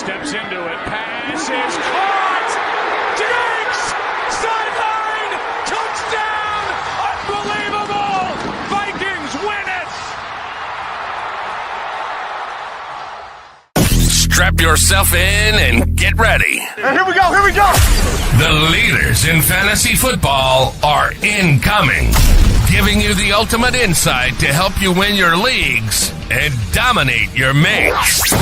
steps into it. Pass is caught. Diggs! Sideline! Touchdown! Unbelievable! Vikings win it! Strap yourself in and get ready. Here we go, here we go! The leaders in fantasy football are incoming, giving you the ultimate insight to help you win your leagues and dominate your mates.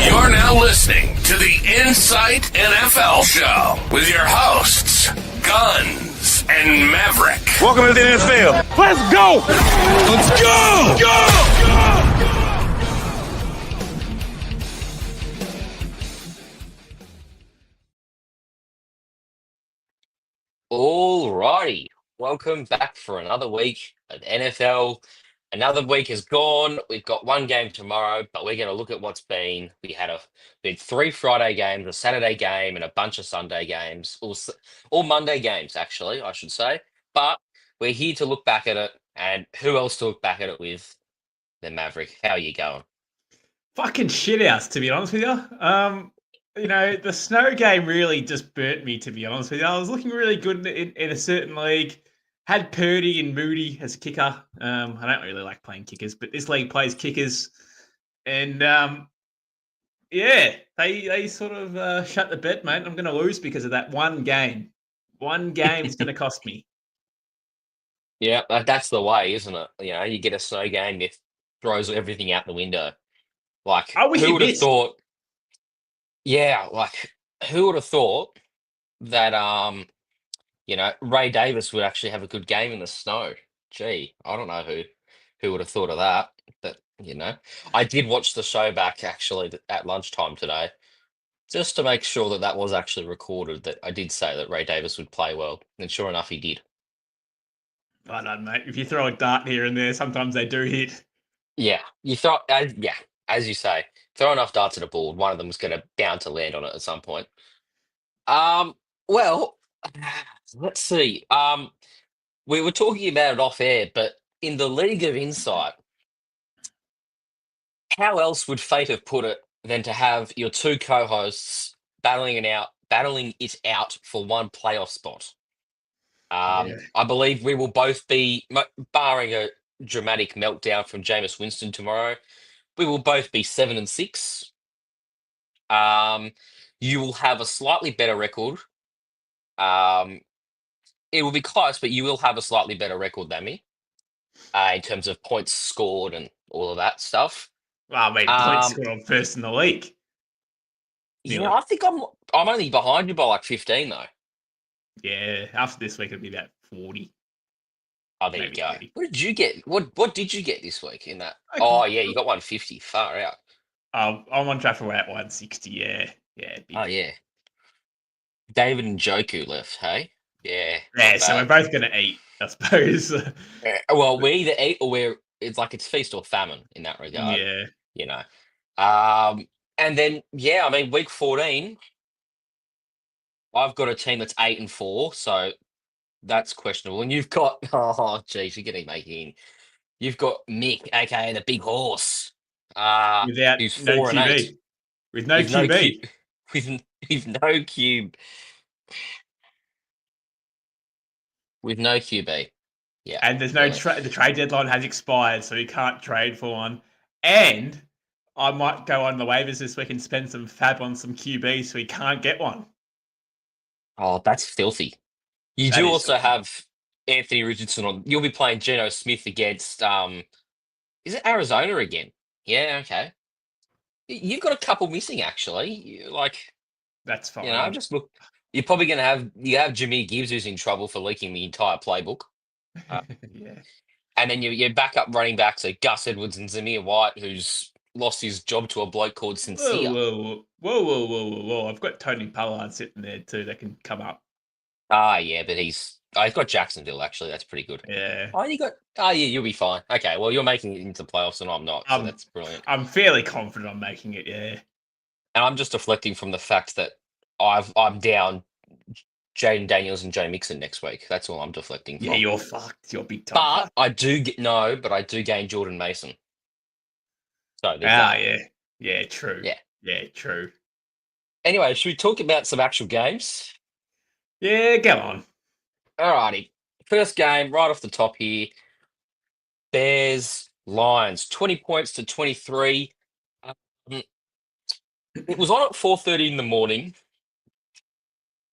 You're now listening to the Insight NFL Show with your hosts, Guns and Maverick. Welcome to the NFL. Let's go! Let's go! Go! Alrighty, welcome back for another week of NFL. Another week is gone. We've got one game tomorrow, but we're going to look at what's been. We had 3 Friday games, a Saturday game, and a bunch of Sunday games, all Monday games, actually, I should say. But we're here to look back at it, and who else to look back at it with than Maverick? How are you going? Fucking shit house, to be honest with you. The snow game really just burnt me, to be honest with you. I was looking really good in a certain league. Had Purdy and Moody as kicker. I don't really like playing kickers, but this league plays kickers. And, they sort of shut the bet, mate. I'm going to lose because of that one game. One game is going to cost me. Yeah, that's the way, isn't it? You know, you get a snow game, it throws everything out the window. Like, I wish who you would have missed. thought? Yeah, like who would have thought that Ray Davis would actually have a good game in the snow? Gee, I don't know who would have thought of that. But I did watch the show back actually at lunchtime today, just to make sure that was actually recorded. That I did say that Ray Davis would play well, and sure enough, he did. I don't know, mate. If you throw a dart here and there, sometimes they do hit. Yeah, as you say, throw enough darts at a board, one of them is going to bound to land on it at some point. Well, let's see. We were talking about it off air, but in the League of Insight, how else would fate have put it than to have your two co-hosts battling it out for one playoff spot? Yeah. I believe we will both be, barring a dramatic meltdown from Jameis Winston tomorrow, we will both be 7-6. You will have a slightly better record. It will be close, but you will have a slightly better record than me in terms of points scored and all of that stuff. Well, I mean, points scored on first in the league. Yeah, I think I'm only behind you by like 15 though. Yeah, after this week it'll be about 40. Oh, there Maybe you go. 30. What did you get? What did you get this week in that? Okay. Oh yeah, you got 150. Far out. I'm on track for about 160. Yeah. Oh yeah. David and Joku left. Hey. Yeah. Yeah, not so we're bad. both going to eat, I suppose. Well, we either eat or it's feast or famine in that regard. Yeah. And then I mean week 14, I've got a team that's 8-4, so that's questionable. And you've got geez, you're getting making. You've got Mick, aka the Big Horse, Without who's no 4-8 QB. With no QB. with no cube, with no QB. Yeah, And there's no the trade deadline has expired, so you can't trade for one. And I might go on the waivers this week and spend some fab on some QB so he can't get one. Oh, that's filthy. You That do is also filthy. have Anthony Richardson on. You'll be playing Geno Smith against is it Arizona again? Yeah, okay. You've got a couple missing actually. That's fine. Just look. You're probably going to have Jameer Gibbs who's in trouble for leaking the entire playbook, Yeah. and then your backup running backs are Gus Edwards and Zamir White, who's lost his job to a bloke called Sincere. Whoa. I've got Tony Pollard sitting there too that can come up. Yeah, but he's got Jacksonville actually. That's pretty good. Yeah. Yeah, you'll be fine. Okay, well you're making it into playoffs and I'm not, so that's brilliant. I'm fairly confident I'm making it, yeah. And I'm just deflecting from the fact that I'm down Jaden Daniels and Joe Mixon next week. That's all I'm deflecting from. Yeah, you're fucked. You're big time. But I do gain Jordan Mason. So Yeah, true. Yeah. Yeah, true. Anyway, should we talk about some actual games? Yeah, go on. Alrighty. First game, right off the top here. Bears Lions, 20 points to 23. Um, it was on at 4:30 in the morning.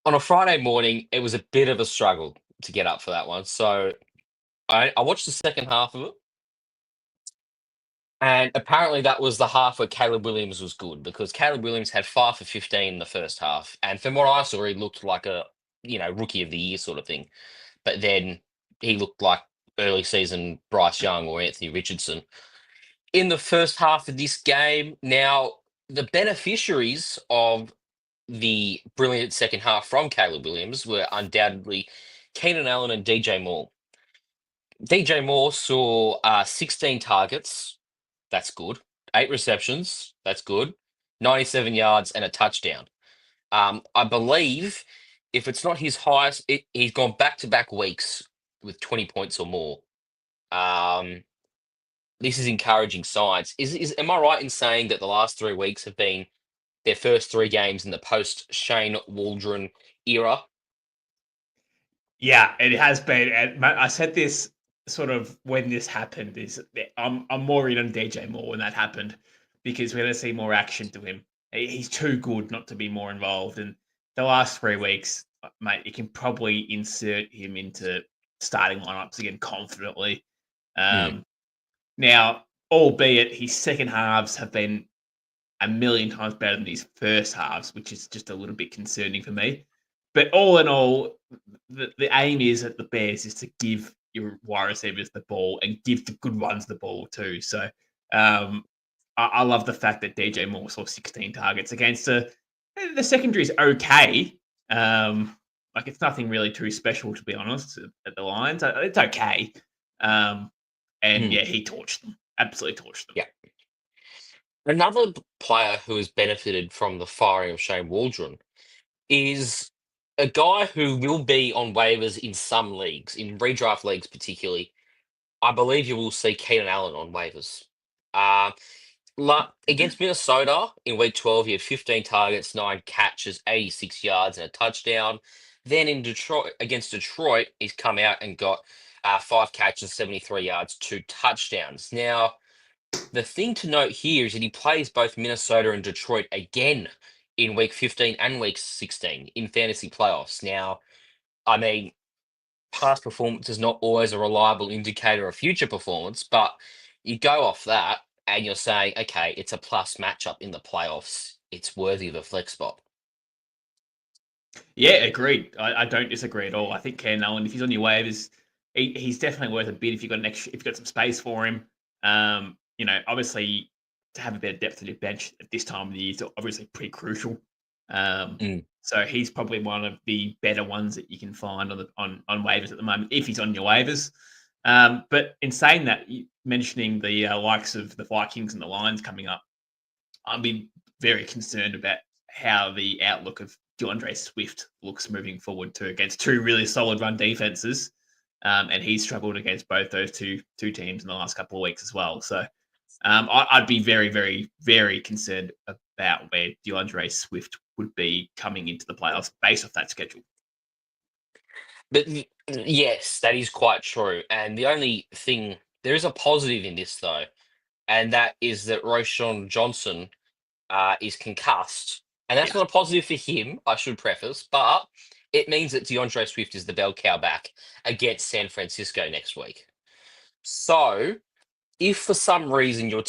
On a Friday morning, it was a bit of a struggle to get up for that one. So I watched the second half of it. And apparently that was the half where Caleb Williams was good because Caleb Williams had 5 for 15 in the first half. And from what I saw, he looked like a, rookie of the year sort of thing. But then he looked like early season Bryce Young or Anthony Richardson. In the first half of this game, now the beneficiaries of the brilliant second half from Caleb Williams were undoubtedly Keenan Allen and DJ Moore. DJ Moore saw 16 targets. That's good. 8 receptions. That's good. 97 yards and a touchdown. I believe if it's not his highest, he's gone back to back weeks with 20 points or more. Um, this is encouraging signs. Am I right in saying that the last 3 weeks have been their first 3 games in the post Shane Waldron era? Yeah, it has been. And I said this sort of when this happened. Is I'm more in on DJ Moore when that happened because we're going to see more action to him. He's too good not to be more involved. And the last 3 weeks, mate, you can probably insert him into starting lineups again confidently. Hmm. Now, albeit his second halves have been a million times better than his first halves, which is just a little bit concerning for me. But all in all, the aim is at the Bears is to give your wide receivers the ball and give the good ones the ball too. So I love the fact that DJ Moore saw 16 targets against the secondary is okay. Like it's nothing really too special to be honest at the Lions. It's okay. And Hmm. yeah, he torched them. Absolutely torched them. Yeah. Another player who has benefited from the firing of Shane Waldron is a guy who will be on waivers in some leagues, in redraft leagues particularly. I believe you will see Keenan Allen on waivers. Uh, Against Minnesota in week 12, he had 15 targets, 9 catches, 86 yards, and a touchdown. Then in Detroit, against Detroit, he's come out and got 5 catches, 73 yards, 2 touchdowns. Now, the thing to note here is that he plays both Minnesota and Detroit again in week 15 and week 16 in fantasy playoffs. Now, I mean, past performance is not always a reliable indicator of future performance, but you go off that and you're saying, okay, it's a plus matchup in the playoffs. It's worthy of a flex spot. Yeah, agreed. I don't disagree at all. I think Ken Allen, if he's on your waivers, he's definitely worth a bid if you've got if you've got some space for him. Obviously to have a bit of depth on your bench at this time of the year is obviously pretty crucial. Mm. So he's probably one of the better ones that you can find on waivers at the moment if he's on your waivers. But in saying that, mentioning the likes of the Vikings and the Lions coming up, I'd be very concerned about how the outlook of DeAndre Swift looks moving forward too against two really solid run defenses. And he's struggled against both those two teams in the last couple of weeks as well. So I'd be very, very, very concerned about where DeAndre Swift would be coming into the playoffs based off that schedule. But yes, that is quite true. And the only thing, there is a positive in this though, and that is that Roshan Johnson is concussed. And that's Yeah. not a positive for him, I should preface, but it means that DeAndre Swift is the bell cow back against San Francisco next week. So if for some reason your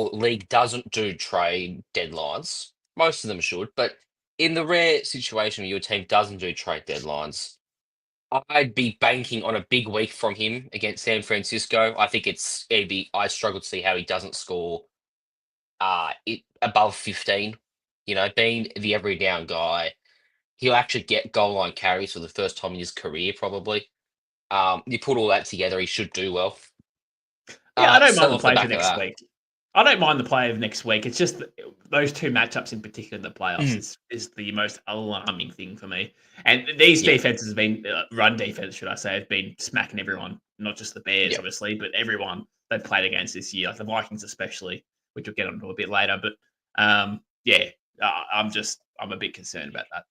league doesn't do trade deadlines, most of them should, but in the rare situation where your team doesn't do trade deadlines, I'd be banking on a big week from him against San Francisco. I think I struggle to see how he doesn't score above 15. Being the every down guy, he'll actually get goal line carries for the first time in his career, probably. You put all that together, he should do well. Yeah, I don't So mind the off the play for back of next that, week. I don't mind the play of next week. It's just those two matchups in particular in the playoffs is the most alarming thing for me. And these yeah, defenses have been run defense, should I say, have been smacking everyone, not just the Bears, yeah. obviously, but everyone they've played against this year, like the Vikings especially, which we'll get onto a bit later. But yeah, I'm just I'm a bit concerned about that.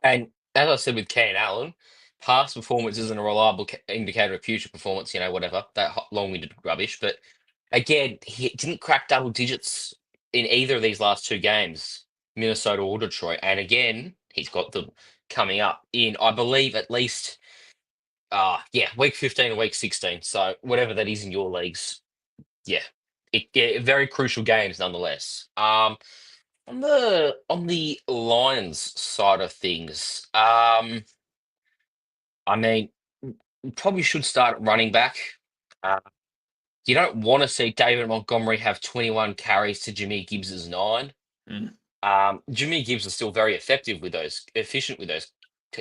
And as I said with Cam Allen, past performance isn't a reliable indicator of future performance, whatever, that long-winded rubbish. But again, he didn't crack double digits in either of these last two games, Minnesota or Detroit. And again, he's got them coming up in, I believe, at least, week 15 or week 16. So whatever that is in your leagues, yeah, very crucial games nonetheless. On the Lions side of things, I mean, we probably should start at running back. Uh, you don't want to see David Montgomery have 21 carries to Jameer Gibbs's 9. Mm. Jameer Gibbs is still very efficient with those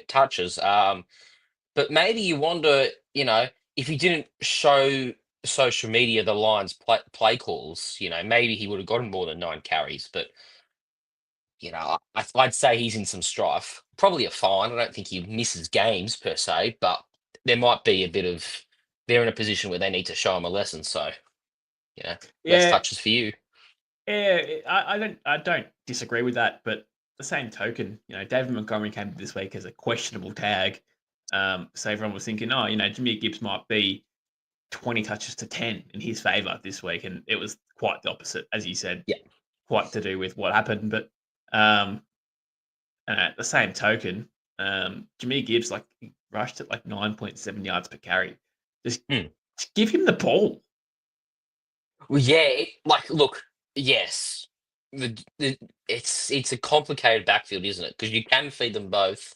touches. But maybe you wonder, if he didn't show social media the Lions play calls, maybe he would have gotten more than 9 carries. But I'd say he's in some strife. Probably a fine. I don't think he misses games per se, but there might be a bit of they're in a position where they need to show him a lesson. So, less Yeah, touches for you. yeah. I don't disagree with that, but the same token, David Montgomery came this week as a questionable tag. So everyone was thinking, Jameer Gibbs might be 20 touches to 10 in his favor this week, and it was quite the opposite, as you said. Yeah. Quite to do with what happened, but and at the same token, Jameer Gibbs he rushed at 9.7 yards per carry. Just give him the ball. Well, yeah. Look, yes, it's a complicated backfield, isn't it? Because you can feed them both,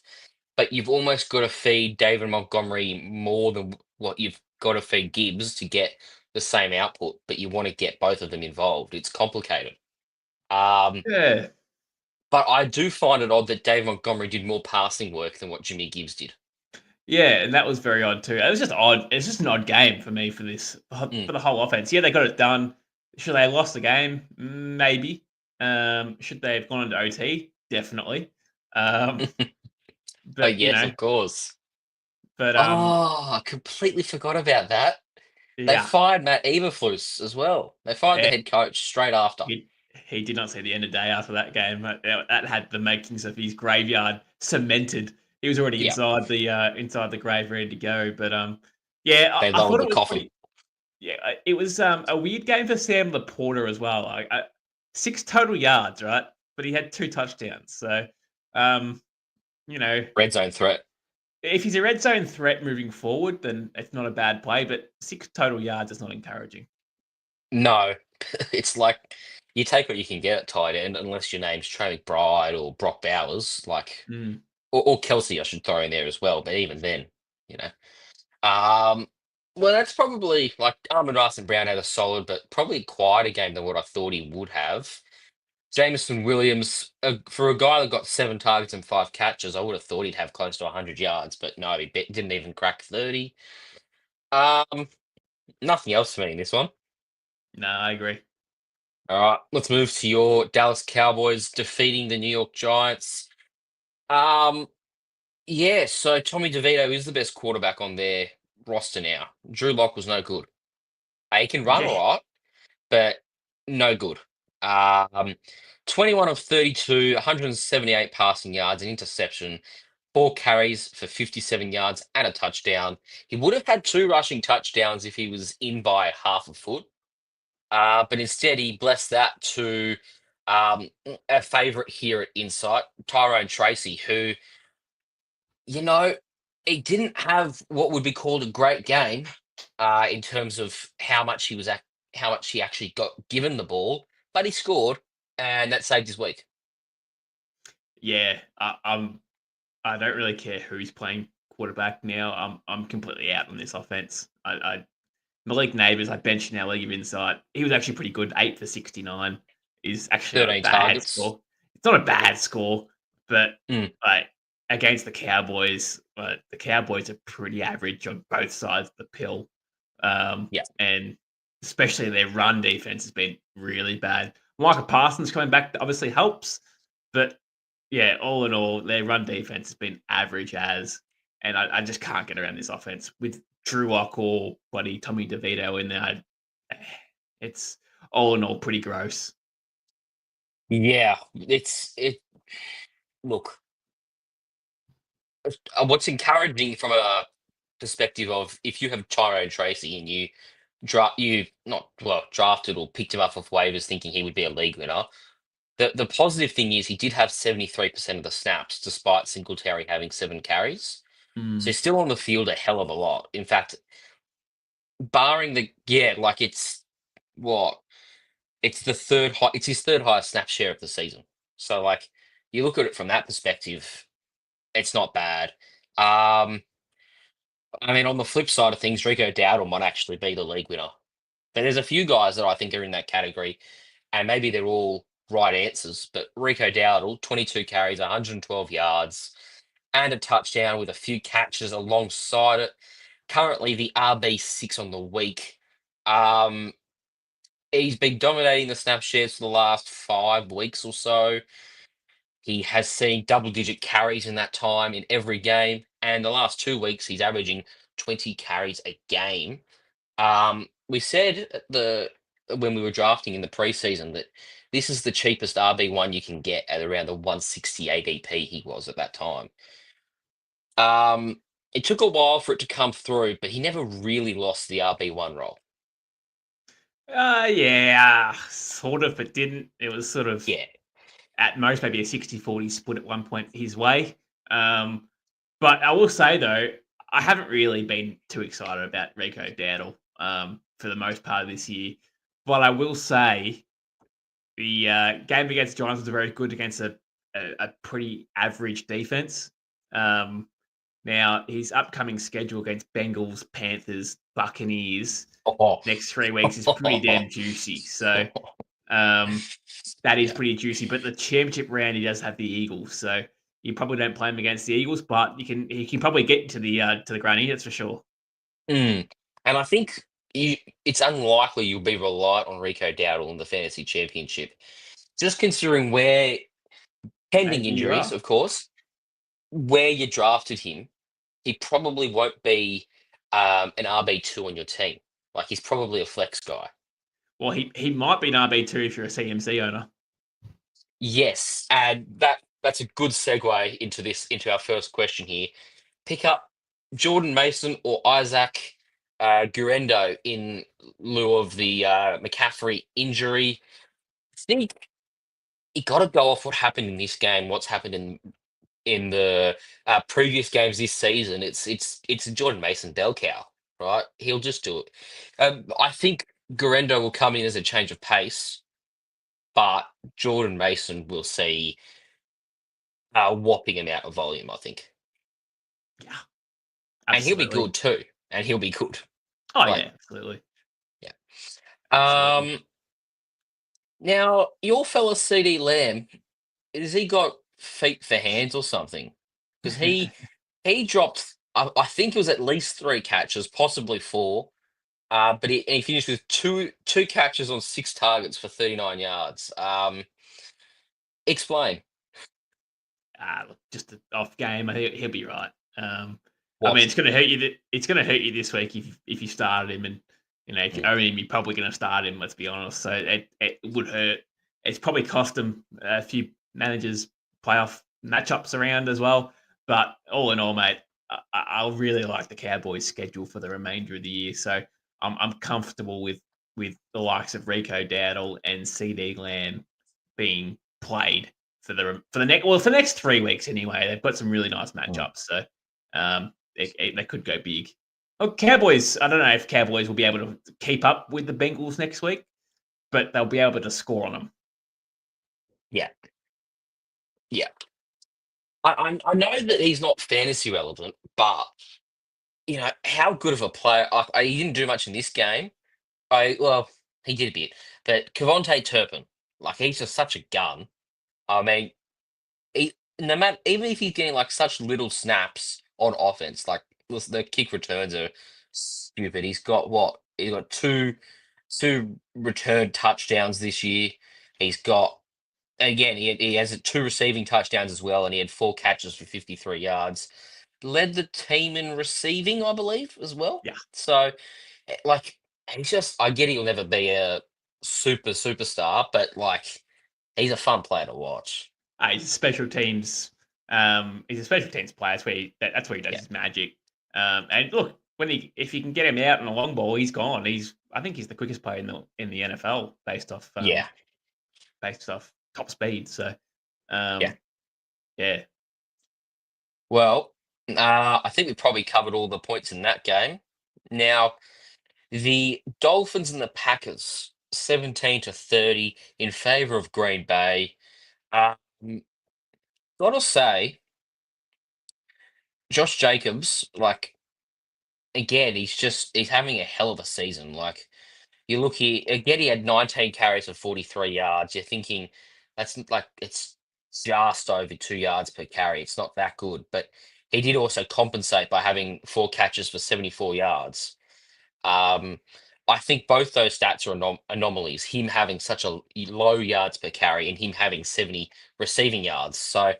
but you've almost got to feed David Montgomery more than what you've got to feed Gibbs to get the same output. But you want to get both of them involved. It's complicated. Yeah. But I do find it odd that Dave Montgomery did more passing work than what Jameer Gibbs did. Yeah, and that was very odd too. It was just odd. It's just an odd game for me for the whole offense. Yeah, they got it done. Should they have lost the game? Maybe. Should they have gone into OT? Definitely. But yes, of course. But I completely forgot about that. They yeah, fired Matt Eberflus as well. They fired the head coach straight after. he did not see the end of day after that game. That had the makings of his graveyard cemented. He was already inside the grave, ready to go. But yeah, They I thought lowered it the was coffin. it was a weird game for Sam Laporta as well. 6 total yards, right? But he had 2 touchdowns. So, Red zone threat. if he's a red zone threat moving forward, then it's not a bad play. But 6 total yards is not encouraging. No, it's like you take what you can get at tight end, unless your name's Trey McBride or Brock Bowers, or Kelsey, I should throw in there as well. But even then, well, that's probably Amon-Ra St. Brown had a solid, but probably quieter game than what I thought he would have. Jameson Williams, for a guy that got 7 targets and 5 catches, I would have thought he'd have close to 100 yards, but no, he didn't even crack 30. Nothing else for me in this one. No, I agree. All right, let's move to your Dallas Cowboys defeating the New York Giants. Yeah, so Tommy DeVito is the best quarterback on their roster now. Drew Lock was no good. He can run all right, but no good. 21 of 32, 178 passing yards, an interception, 4 carries for 57 yards and a touchdown. He would have had 2 rushing touchdowns if he was in by half a foot. But instead, he blessed that to a favorite here at Insight, Tyrone Tracy, who, he didn't have what would be called a great game in terms of how much he actually got given the ball, but he scored, and that saved his week. Yeah, I don't really care who's playing quarterback now. I'm completely out on this offense. Malik Neighbors, I benched in our League of Insight. He was actually pretty good. 8 for 69 is actually not a 13 bad targets. score. It's not a bad score, but against the Cowboys, the Cowboys are pretty average on both sides of the pill. And especially their run defense has been really bad. Micah Parsons coming back obviously helps, but yeah, all in all, their run defense has been average and I just can't get around this offense with Drew Lock or bloody Tommy DeVito in there. It's all in all pretty gross. Yeah, Look, what's encouraging from a perspective of if you have Tyrone Tracy and you not well drafted or picked him up off waivers thinking he would be a league winner. The positive thing is he did have 73% of the snaps despite Singletary having 7 carries. So he's still on the field a hell of a lot. In fact, barring it's what it's the it's his third highest snap share of the season. So like you look at it from that perspective, it's not bad. I mean, on the flip side of things, Rico Dowdle might actually be the league winner. But there's a few guys that I think are in that category, and maybe they're all right answers. But Rico Dowdle, 22 carries, 112 yards, and a touchdown with a few catches alongside it. Currently the RB6 on the week. He's been dominating the snap shares for the last 5 weeks or so. He has seen double-digit carries in that time in every game, and the last 2 weeks he's averaging 20 carries a game. We said when we were drafting in the preseason that this is the cheapest RB1 you can get at around the 160 ADP he was at that time. It took a while for it to come through, but he never really lost the RB1 role. Yeah, sort of, but didn't. It was sort of Yeah. at most maybe a 60-40 split at one point his way. But I will say though, I haven't really been too excited about Rico Dowdle for the most part of this year. But I will say the game against Giants was very good against a pretty average defense. Now his upcoming schedule against Bengals, Panthers, Buccaneers next 3 weeks is pretty damn juicy. So that is pretty juicy. But the championship round, he does have the Eagles, so you probably don't play him against the Eagles, but he can probably get to the granny, that's for sure. And I think it's unlikely you'll be reliant on Rico Dowdle in the fantasy championship, just considering where pending Maybe you injuries, are. of course, where you drafted him, he probably won't be an RB2 on your team. Like he's probably a flex guy. Well, he might be an RB2 if you're a CMC owner. Yes, and that's a good segue into our first question here. Pick up Jordan Mason or Isaac Guerendo in lieu of the McCaffrey injury. I think you got to go off what happened in this game. What's happened in the previous games this season? It's a Jordan Mason bell cow, right? He'll just do it. I think Guerendo will come in as a change of pace, but Jordan Mason will see a whopping amount of volume, I think. Yeah. And he'll be Absolutely. good too. And he'll be good. Oh, Like, yeah, absolutely. Yeah. Absolutely. Now, your fella CD Lamb, has he got feet for hands or something? Because he dropped, I think it was at least 3 catches, possibly 4. But he finished with two catches on 6 targets for 39 yards. Explain. Look, just an off game. I think he'll be right. I What? mean, it's going to hurt you. It's going to hurt you this week if you started him, and if you own him, you're probably going to start him. Let's be honest. So it would hurt. It's probably cost him a few managers playoff matchups around as well. But all in all, mate, I really like the Cowboys' schedule for the remainder of the year. So I'm comfortable with the likes of Rico Dowdle and CD Lamb being played for the next 3 weeks anyway. They've got some really nice matchups, so they could go big. Oh, Cowboys! I don't know if Cowboys will be able to keep up with the Bengals next week, but they'll be able to score on them. Yeah. I know that he's not fantasy relevant, but how good of a player? He didn't do much in this game. He did a bit, but Kevontae Turpin, like he's just such a gun. I mean, no matter even if he's getting like such little snaps on offense, like the kick returns are stupid. He's got what? He's got two returned touchdowns this year. He's got again. He has 2 receiving touchdowns as well, and he had 4 catches for 53 yards. Led the team in receiving, I believe, as well. Yeah. So, like, he's just. I get he'll never be a superstar, but like, he's a fun player to watch. He's a special teams. He's a special teams player. That's where he does Yeah. his magic. And look, if you can get him out on a long ball, he's gone. I think he's the quickest player in the NFL Yeah. based off top speed. So, Yeah. yeah. Well, I think we probably covered all the points in that game. Now, the Dolphins and the Packers, 17-30 in favor of Green Bay. Um, Gotta say, Josh Jacobs, like again, he's having a hell of a season. Like you look here again, he had 19 carries for 43 yards. You're thinking it's just over 2 yards per carry. It's not that good, but he did also compensate by having 4 catches for 74 yards. Um, I think both those stats are anomalies. Him having such a low yards per carry and him having 70 receiving yards. So,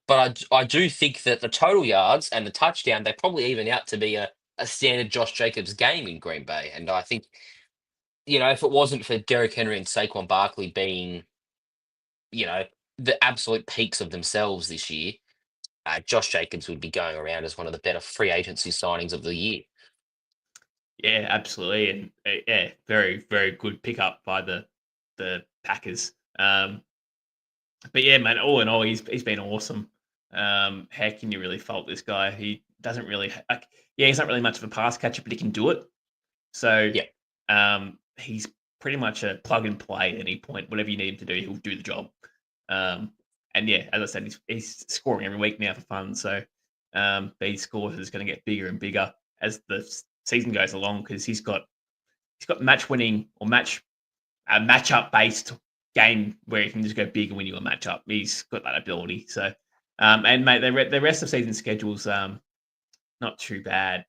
but I do think that the total yards and the touchdown, they probably even out to be a standard Josh Jacobs game in Green Bay. And I think, if it wasn't for Derrick Henry and Saquon Barkley being, you know, the absolute peaks of themselves this year, Josh Jacobs would be going around as one of the better free agency signings of the year. Yeah, absolutely, and yeah, very very good pickup by the Packers. But yeah, man, all in all, he's been awesome. How can you really fault this guy? He doesn't really he's not really much of a pass catcher, but he can do it. So Yeah. he's pretty much a plug and play at any point. Whatever you need him to do, he'll do the job. And yeah, as I said, he's scoring every week now for fun. So these scores is going to get bigger and bigger as the season goes along because he's got match winning or matchup based game where he can just go big and win you a matchup. He's got that ability. So and mate, the rest of season schedule's not too bad,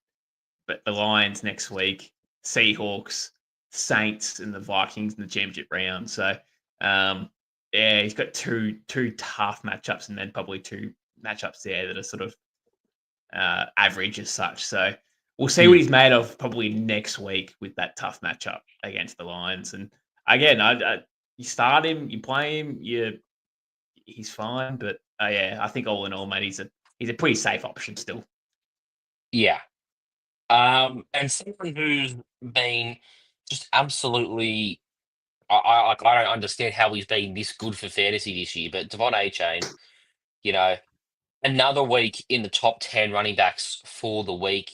but the Lions next week, Seahawks, Saints, and the Vikings in the championship round. So yeah, he's got two tough matchups and then probably two matchups there that are sort of average as such. So we'll see what he's made of probably next week with that tough matchup against the Lions. And again, you start him, you play him, he's fine. But yeah, I think all in all, mate, he's a pretty safe option still. Yeah. And someone who's been just absolutely, I don't understand how he's been this good for fantasy this year, but Devon Achane, another week in the top 10 running backs for the week.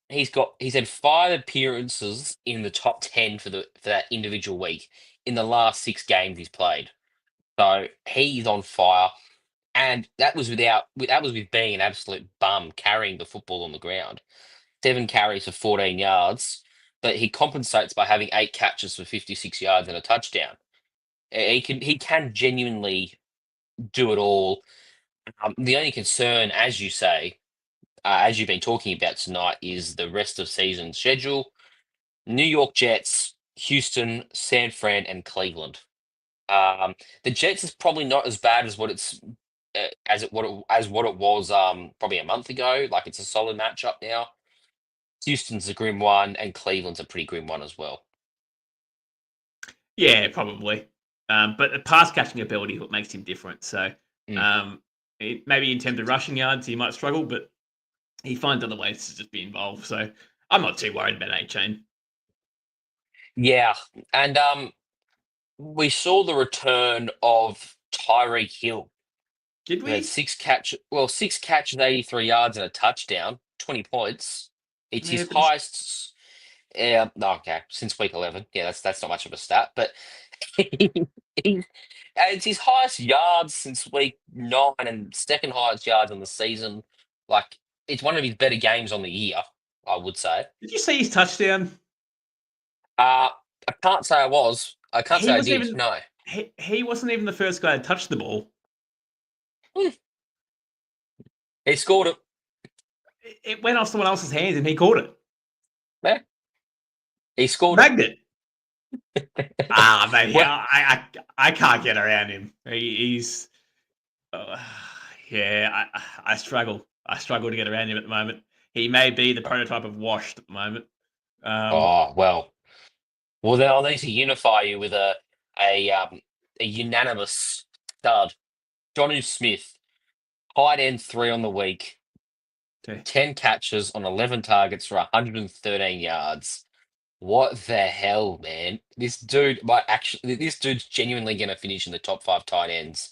He's had 5 appearances in the top 10 for that individual week in the last 6 games he's played. So he's on fire. And that was with being an absolute bum carrying the football on the ground. 7 carries for 14 yards, but he compensates by having 8 catches for 56 yards and a touchdown. He can genuinely do it all. The only concern, as you say, as you've been talking about tonight, is the rest of season schedule. New York Jets, Houston, San Fran, and Cleveland. The Jets is probably not as bad as what it was probably a month ago. Like it's a solid matchup now. Houston's a grim one, and Cleveland's a pretty grim one as well. Yeah, probably. But the pass catching ability is what makes him different. So maybe in terms of rushing yards, he might struggle, but he finds other ways to just be involved. So I'm not too worried about A-Chain. Yeah, and we saw the return of Tyreek Hill. Did He had we? 6 catches, 83 yards, and a touchdown, 20 points. It's Yeah, his but highest. Yeah, no, okay, since week 11. Yeah, that's not much of a stat, but it's his highest yards since week 9 and second highest yards on the season. Like it's one of his better games on the year, I would say. did you see his touchdown? I can't say I was. I can't He say I wasn't did. even No. he wasn't even the first guy to touch the ball. Hmm. He scored it. It went off someone else's hands and he caught it. Yeah. He scored it. Magnet. Mate, Well- I can't get around him. He's yeah, I struggle. I struggle to get around him at the moment. He may be the prototype of washed at the moment. Oh well. Well, then I'll need to unify you with a unanimous stud. Jonnu Smith, tight end 3 on the week, Okay. 10 catches on 11 targets for 113 yards. What the hell, man? This dude's genuinely going to finish in the top 5 tight ends.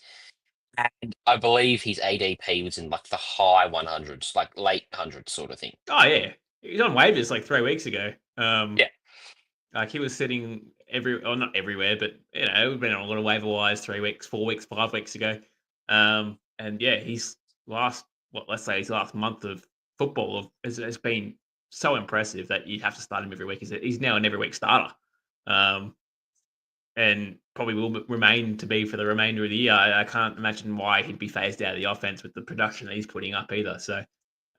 And I believe his ADP was in like the high 100s, like late 100s sort of thing. Oh yeah, he was on waivers like 3 weeks ago. Yeah. Like he was sitting not everywhere, but we've been on a lot of waiver wires 3 weeks, 4 weeks, 5 weeks ago. And yeah, his let's say his last month of football has been so impressive that you have to start him every week. He's now an every week starter. And probably will remain to be for the remainder of the year. I can't imagine why he'd be phased out of the offense with the production that he's putting up either. So,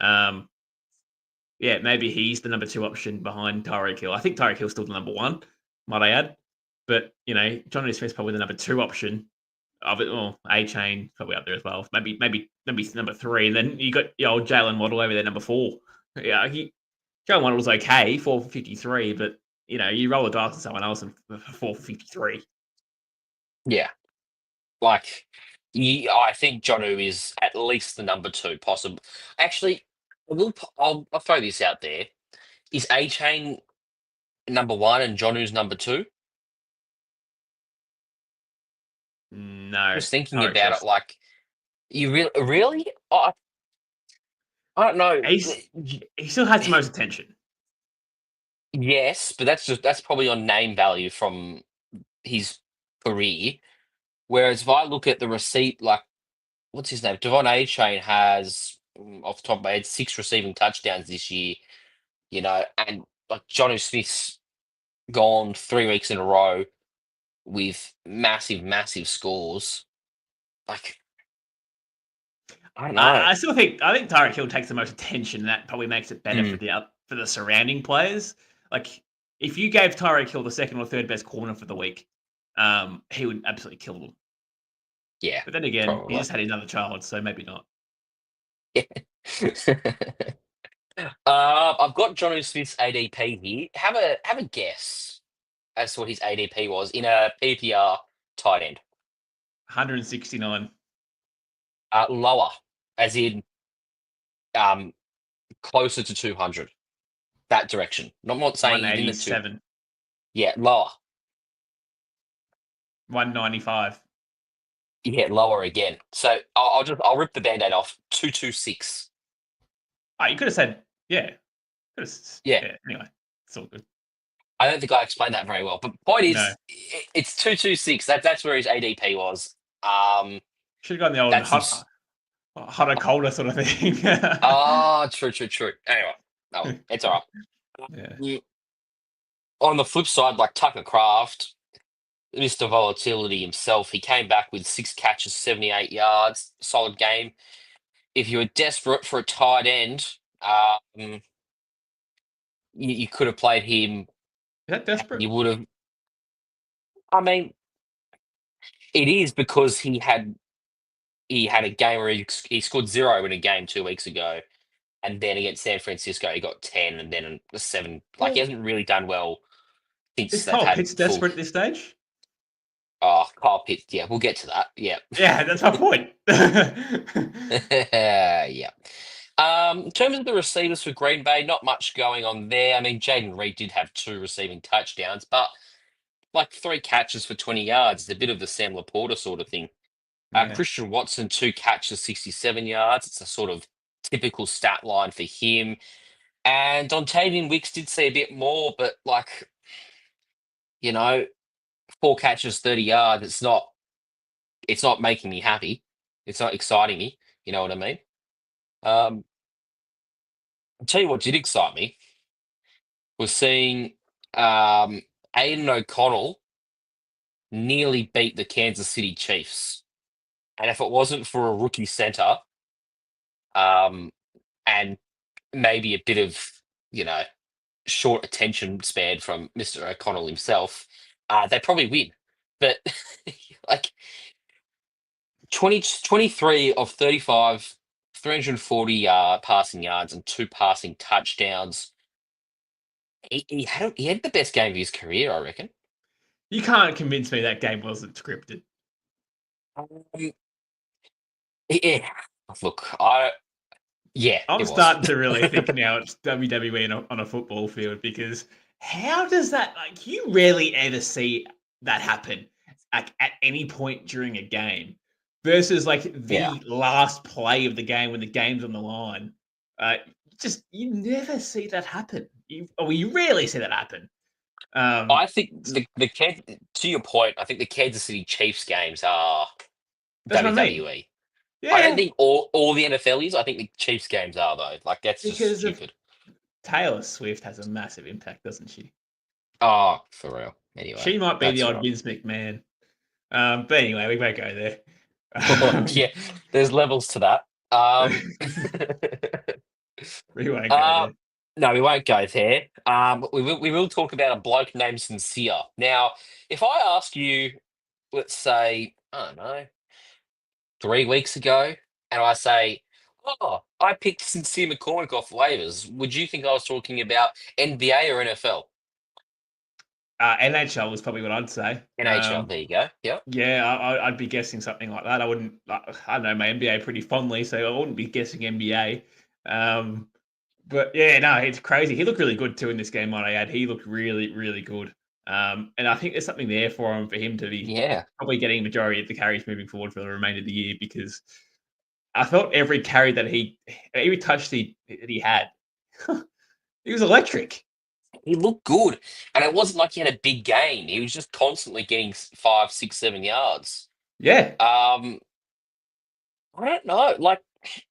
yeah, maybe he's the number 2 option behind Tyreek Hill. I think Tyreek Hill's still the number 1, might I add. But, Johnny Smith's probably the number 2 option of it. Well, A-Chain probably up there as well. Maybe number 3. And then you got your old Jalen Waddle over there, number 4. Yeah, Jalen Waddle's okay, 4 for 53, but you roll the dice on someone else and 4 for 53. Yeah. Like, I think Jonnu is at least the number 2 possible. Actually, I'll throw this out there. Is A-Chain number 1 and Jonnu's number 2? No. I was thinking Tyreek about Hill's- it like, you really? I don't know. He still has the most attention. Yes, but that's probably on name value from his career. Whereas if I look at the receipt, like what's his name? Devon A-Chain has, off the top of my head, 6 receiving touchdowns this year, and like Jonnu Smith's gone 3 weeks in a row with massive, massive scores. Like, I don't know. I think Tyreek Hill takes the most attention, and that probably makes it better for the surrounding players. Like, if you gave Tyreek Hill the 2nd or 3rd best corner for the week, he would absolutely kill them. Yeah, But then again, probably. he just had another child, so maybe not. I've got Jonnu Smith's ADP here. Have a guess as to what his ADP was in a PPR tight end. 169. Lower, as in closer to 200. That direction. I'm not saying he's in the 2. 187. Yeah, lower. 195. Yeah, lower again. So I'll rip the band-aid off. 226. Oh, you could have said, yeah. Yeah. Anyway, it's all good. I don't think I explained that very well. But point is, No. it's 226. That's where his ADP was. Should have gone the old hotter, colder sort of thing. True. Anyway, it's all right. Yeah. On the flip side, like Tucker Kraft, Mr. Volatility himself, he came back with 6 catches, 78 yards, solid game. If you were desperate for a tight end, you could have played him. Is that desperate? You would have. I mean, it is because he had a game where he scored 0 in a game 2 weeks ago, and then against San Francisco he got 10, and then a 7. Like, he hasn't really done well since Is they've Kyle had Pitts desperate at this stage? Oh, Kyle Pitts. Yeah, we'll get to that. Yeah. Yeah, that's my point. Yeah. In terms of the receivers for Green Bay, not much going on there. I mean, Jaden Reed did have 2 receiving touchdowns, but like 3 catches for 20 yards is a bit of the Sam Laporta sort of thing. Yeah. Christian Watson, 2 catches, 67 yards. It's a sort of typical stat line for him. And Dontavian Wicks did see a bit more, but 4 catches, 30 yards. It's not making me happy. It's not exciting me. You know what I mean? I'll tell you what did excite me was seeing Aiden O'Connell nearly beat the Kansas City Chiefs. And if it wasn't for a rookie center, and maybe a bit of, short attention span from Mr. O'Connell himself, they probably win. But 23 of 35, 340 passing yards and 2 passing touchdowns. He had the best game of his career, I reckon. You can't convince me that game wasn't scripted. Yeah. Look, I'm it was. starting to really think now it's WWE on a football field because how does that like you rarely ever see that happen like at any point during a game versus like Yeah. the last play of the game when the game's on the line. Uh, just you never see that happen. You rarely see that happen. Um, I think to your point, I think the Kansas City Chiefs games are that's what I mean. WWE. I don't Yeah, think all the NFL is. I think the Chiefs games are though. Like that's just because of stupid. Taylor Swift has a massive impact, doesn't she? Oh, for real. Anyway, She might be the that's odd right. Vince McMahon. But anyway, we won't go there. Um, Yeah, there's levels to that. we won't go uh, there. no, we won't go there. But we will talk about a bloke named Sincere. Now, if I ask you, let's say, I don't know, 3 weeks ago, and I say, "Oh, I picked Sincere McCormick off waivers," would you think I was talking about NBA or NFL? NHL was probably what I'd say. NHL. There you go. Yep. Yeah, I'd be guessing something like that. I wouldn't. I know my NBA pretty fondly, so I wouldn't be guessing NBA. Um, but yeah, no, it's crazy. He looked really good too in this game. Might I add? He looked really, really good. And I think there's something there for him to be Yeah. probably getting a majority of the carries moving forward for the remainder of the year because I felt every carry that every touch that he had, he was electric. He looked good, and it wasn't like he had a big game. He was just constantly getting 5, 6, 7 yards. Yeah, Um, I don't know. Like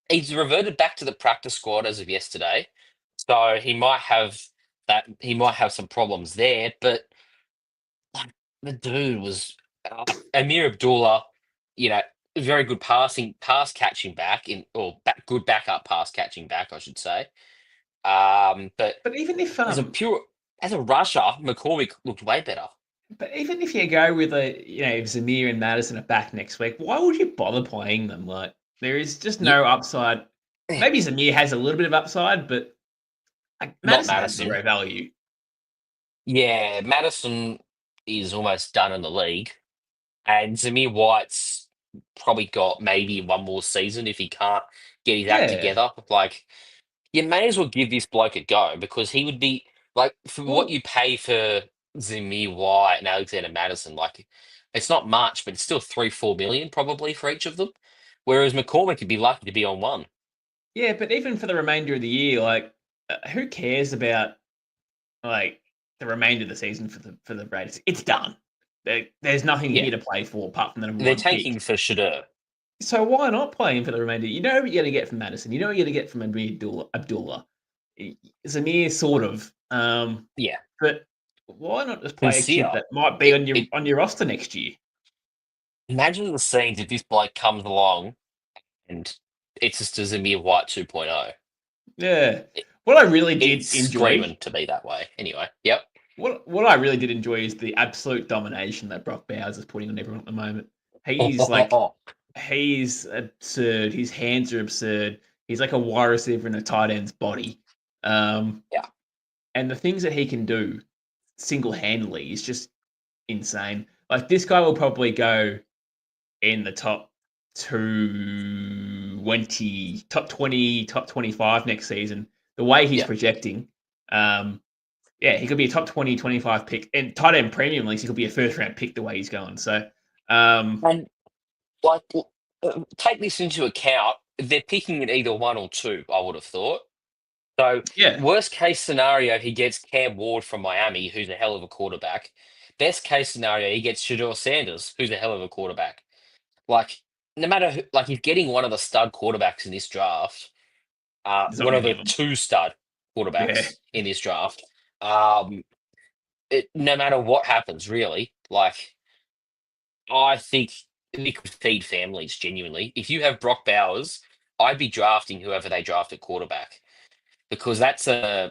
he's reverted back to the practice squad as of yesterday, so he might have that. He might have some problems there, but like, the dude was Amir Abdullah. You know, very good pass catching back good backup pass catching back, I should say. But but even if as a pure as a rusher, McCormick looked way better. you go with Zamir and Madison are back next week, why would you bother playing them? Like there is just Yeah, no upside. Maybe Zamir has a little bit of upside, but like not Madison has Madison. zero value. Yeah, Madison is almost done in the league, and Zamir White's probably got maybe one more season if he can't get his act Yeah. together. Like, you may as well give this bloke a go because he would be like for what Well, you pay for Zamir White and Alexander Madison. Like, it's not much, but it's still 3, 4 million probably for each of them. Whereas McCormick could be lucky to be on one. yeah, but even for the remainder of the year, like who cares about like the remainder of the season for the Raiders? It's done. There's nothing Yeah, here to play for apart from the number they're one tanking pick. for Shadur. So why not play him for the remainder? You know what you're going to get from Madison. You know what you're going to get from Abdullah. Zamir, sort of. Yeah, But why not just play a kid sincere. that might be It, on it your roster next year? Imagine the scenes if this bloke comes along and it's just a Zamir White 2.0. Yeah. It, What I really it's did enjoy, screaming to be that way. Anyway, yep. what I really did enjoy is the absolute domination that Brock Bowers is putting on everyone at the moment. He's absurd. His hands are absurd. He's like a wide receiver in a tight end's body. Um, Yeah. and the things that he can do single handedly is just insane. Like this guy will probably go in the top 20, top 25 next season. The way he's Yeah. projecting, yeah, he could be a top 20, 25 pick. And tight end premium leagues, he could be a first round pick the way he's going. So, And like, take this into account. They're picking at either one or two, I would have thought. So, yeah, worst case scenario, he gets Cam Ward from Miami, who's a hell of a quarterback. Best case scenario, he gets Shador Sanders, who's a hell of a quarterback. Like, no matter who, like, he's getting one of the stud quarterbacks in this draft, there's not one of many the of them. two stud Yeah. quarterbacks in this draft. Um, no matter what happens, really, like, I think it could feed families genuinely. If you have Brock Bowers, I'd be drafting whoever they draft at quarterback because I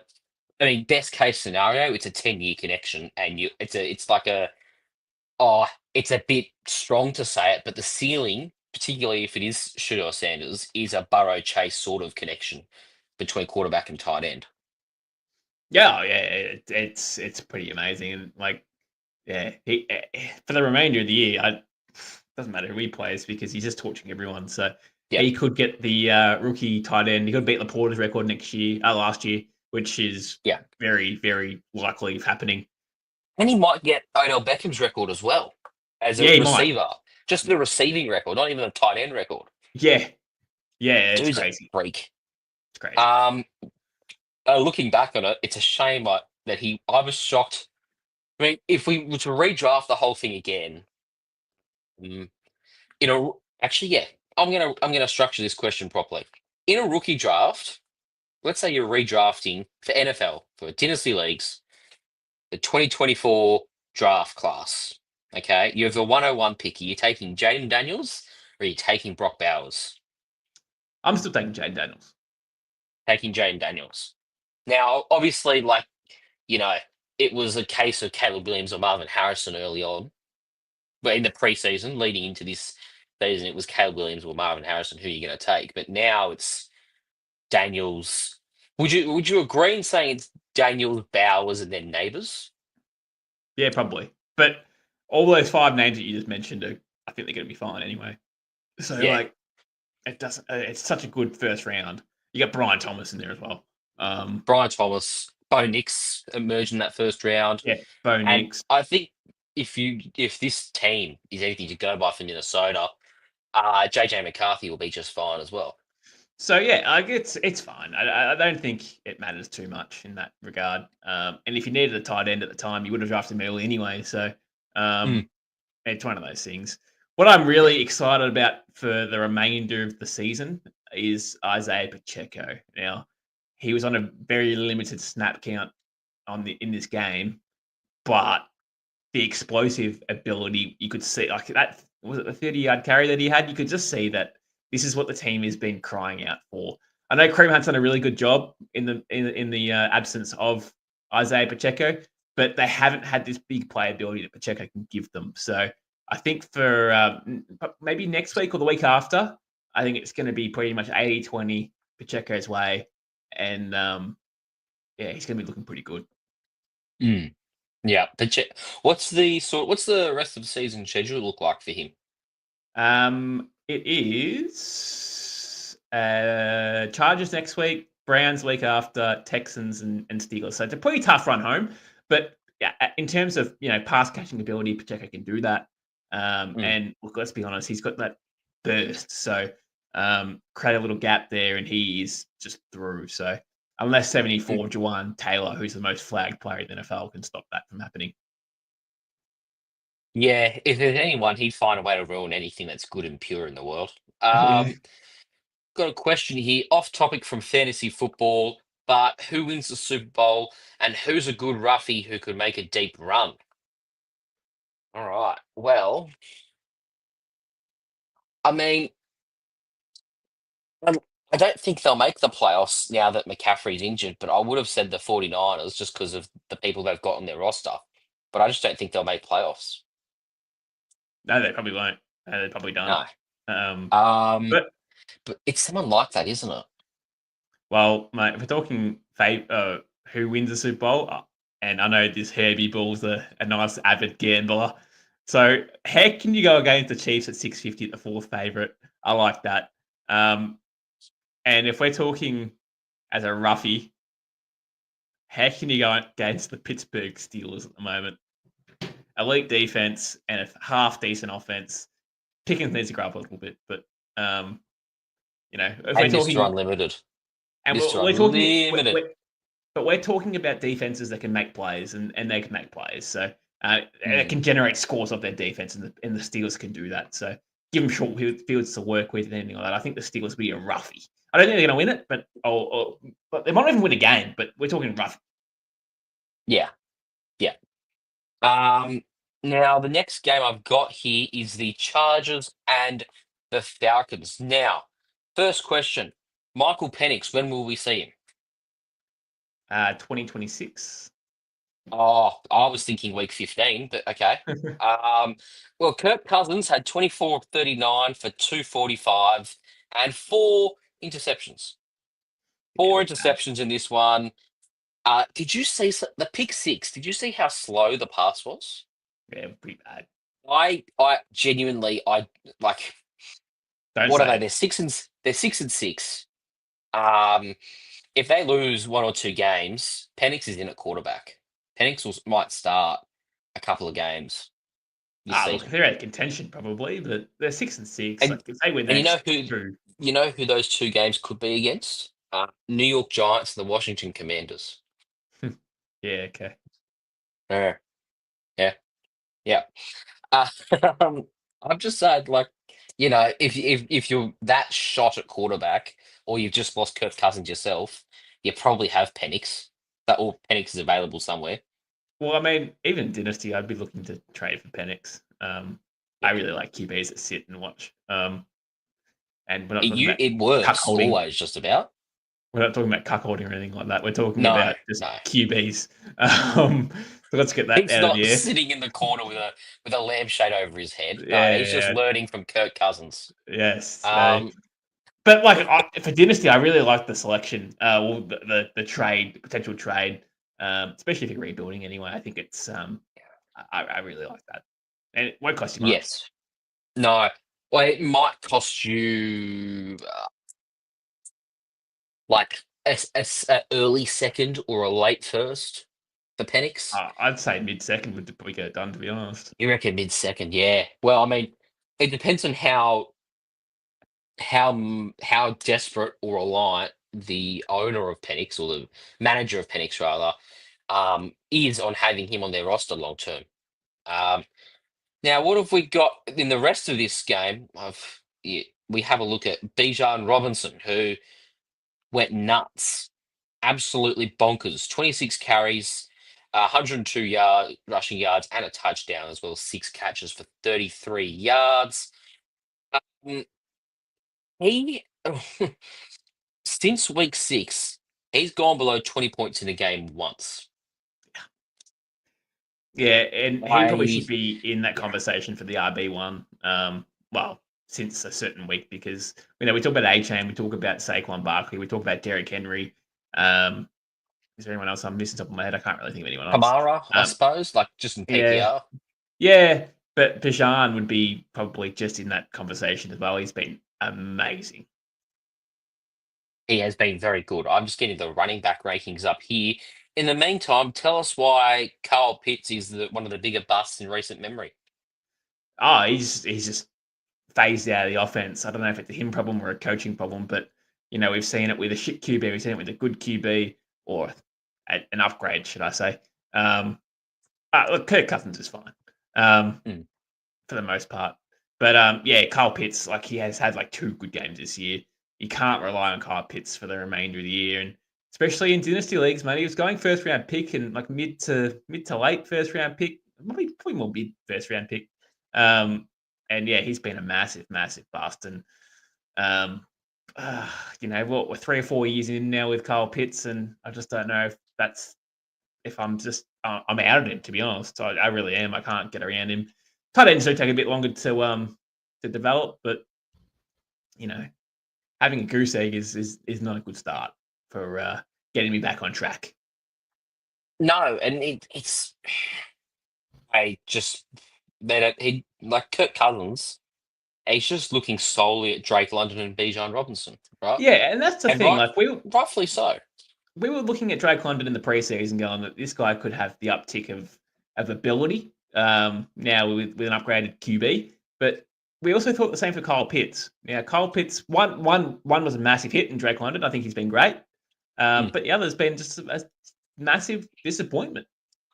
mean, best case scenario, it's a 10-year connection, and it's like oh, it's a bit strong to say it, but the ceiling, particularly if it is Shador Sanders, is a Burrow Chase sort of connection between quarterback and tight end. Yeah, oh, yeah, it's pretty amazing. And like, yeah, for the remainder of the year, doesn't matter who he plays because he's just torching everyone. So Yeah. he could get the rookie tight end. He could beat Laporta's record last year, which is Yeah. very, very likely happening. And he might get Odell Beckham's record as well as a Yeah, he might. receiver. Just the receiving record, not even a tight end record. Yeah, it's Dude's crazy. a freak. It's crazy. Looking back on it, it's a shame that I was shocked. I mean, if we were to redraft the whole thing again, actually, yeah, I'm gonna structure this question properly. In a rookie draft, let's say you're redrafting for NFL for dynasty leagues, the 2024 draft class. Okay, you have a 101 pick. Are you taking Jaden Daniels or are you taking Brock Bowers? I'm still taking Jane Daniels. Taking Jaden Daniels. Now, obviously, it was a case of Caleb Williams or Marvin Harrison early on. But in the preseason, leading into this season, it was Caleb Williams or Marvin Harrison. Who are you going to take? But now it's Daniels. Would you agree in saying it's Daniels, Bowers, and then Neighbors? Yeah, probably. But all those 5 names that you just mentioned I think they're going to be fine anyway. So it doesn't. It's such a good first round. You got Brian Thomas in there as well. Brian Thomas, Bo Nix emerged in that first round. Yeah, Bo Nix. I think if this team is anything to go by for Minnesota, JJ McCarthy will be just fine as well. So yeah, it's fine. I don't think it matters too much in that regard. And if you needed a tight end at the time, you would have drafted him early anyway. So it's one of those things. What I'm really excited about for the remainder of the season is Isaiah Pacheco. Now, he was on a very limited snap count in this game, but the explosive ability you could see, like that was it the 30-yard carry that he had. You could just see that this is what the team has been crying out for. I know Kareem Hunt's done a really good job in the absence of Isaiah Pacheco, but they haven't had this big playability that Pacheco can give them. So I think for maybe next week or the week after, I think it's going to be pretty much 80-20 Pacheco's way. And he's going to be looking pretty good. Yeah, what's the rest of the season schedule look like for him? It is Chargers next week, Browns week after, Texans and Steelers. So it's a pretty tough run home. But yeah, in terms of pass catching ability, Pacheco can do that. And look, let's be honest, he's got that burst. So create a little gap there, and he is just through. So unless 74 Jawan Taylor, who's the most flagged player in the NFL, can stop that from happening. Yeah, if there's anyone, he'd find a way to ruin anything that's good and pure in the world. Got a question here, off topic from fantasy football, but who wins the Super Bowl and who's a good roughie who could make a deep run? All right. Well, I mean, I don't think they'll make the playoffs now that McCaffrey's injured, but I would have said the 49ers just because of the people they've got on their roster. But I just don't think they'll make playoffs. No, they probably won't. No, they probably don't. No. But it's someone like that, isn't it? Well, mate, if we're talking who wins the Super Bowl, and I know this Herbie Bull's a nice avid gambler. So how can you go against the Chiefs at 650 at the 4th favorite? I like that. And if we're talking as a roughie, how can you go against the Pittsburgh Steelers at the moment? Elite defense and a half decent offense. Pickens needs to grow up a little bit, but if we're talking unlimited, and we're talking, but we're talking about defenses that can make plays, and they can make plays. So they can generate scores off their defense, and the Steelers can do that. So give them short fields to work with and anything like that. I think the Steelers will be a roughie. I don't think they're going to win it, but they might not even win a game. But we're talking rough. Yeah. Now the next game I've got here is the Chargers and the Falcons. Now, first question: Michael Penix, when will we see him? 2026. Oh, I was thinking week 15, but okay. Well, Kirk Cousins had 24 of 39 for 245 and 4 interceptions. 4 interceptions in this one. Did you see the pick 6? Did you see how slow the pass was? Yeah, pretty bad. I genuinely, I like. Don't What are say they? it. They're 6-6. Um, if they lose one or two games, Penix is in at quarterback. Might start a couple of games this Look, season. they're out of contention probably, but they're 6-6. And Like if they win the and next two, you know who those two games could be against? New York Giants and the Washington Commanders. yeah, okay. Yeah, yeah, yeah. Uh, um, I'm just saying, like, if you're that shot at quarterback, or you've just lost Kirk Cousins yourself, you probably have Penix. That or Penix is available somewhere. Well, I mean, even in Dynasty, I'd be looking to trade for Penix. I Yeah. really like QBs that sit and watch. And we're not talking about It works cuckolding. always, just about. We're not talking about cuckolding or anything like that. We're talking No, about just no. QBs. So let's get that He's out of not the air. sitting in the corner with a lampshade over his head. No, Yeah, he's just yeah, learning from Kirk Cousins. yes. Um, But like for Dynasty, I really like the selection. Well, the trade, the potential trade, especially if you're rebuilding anyway. I think it's I really like that, and it won't cost you much. yes. No. Well, it might cost you like a early second or a late first for Penix. I'd say mid second would probably get it done. To be honest. You reckon mid second? Yeah. Well, I mean, it depends on how desperate or reliant the owner of Penix or the manager of Penix rather is on having him on their roster long term. Um, Now, what have we got in the rest of this game? We have a look at Bijan Robinson, who went nuts, absolutely bonkers. 26 carries, rushing yards, and a touchdown, as well as 6 catches for 33 yards. Um, he since week 6, he's gone below 20 points in a game once. Yeah, and he probably should I be in that yeah. conversation for the RB1. Well, since a certain week, because we talk about A-Chain, we talk about Saquon Barkley, we talk about Derrick Henry. Is there anyone else I'm missing top of my head? I can't really think of anyone else. Kamara, I suppose, like just in Yeah, PPR. yeah, but Bijan would be probably just in that conversation as well. He's been amazing. He has been very good. I'm just getting the running back rankings up here. In the meantime, tell us why Carl Pitts is one of the bigger busts in recent memory. He's just phased out of the offense. I don't know if it's a him problem or a coaching problem, but we've seen it with a shit QB, we've seen it with a good QB or an upgrade, should I say? Look, Kirk Cousins is fine for the most part, but yeah, Kyle Pitts, like he has had like 2 good games this year. You can't rely on Kyle Pitts for the remainder of the year, and especially in dynasty leagues, man. He was going first round pick and like mid to late first round pick, probably more mid first round pick. And yeah, he's been a massive, massive bust. And what we're 3 or 4 years in now with Kyle Pitts, and I just don't know if I'm just I'm out of it, to be honest. I really am. I can't get around him. Tight ends do take a bit longer to develop, but having a goose egg is not a good start for getting me back on track. No, and it's I just that he like Kirk Cousins. He's just looking solely at Drake London and Bijan Robinson, right? Yeah, and that's the And thing. Like rightfully so. we were looking at Drake London in the preseason, going that this guy could have the uptick of ability. Now with an upgraded QB, but we also thought the same for Kyle Pitts. Yeah, Kyle Pitts one was a massive hit in Drake London. I think he's been great, but the other's been just a massive disappointment.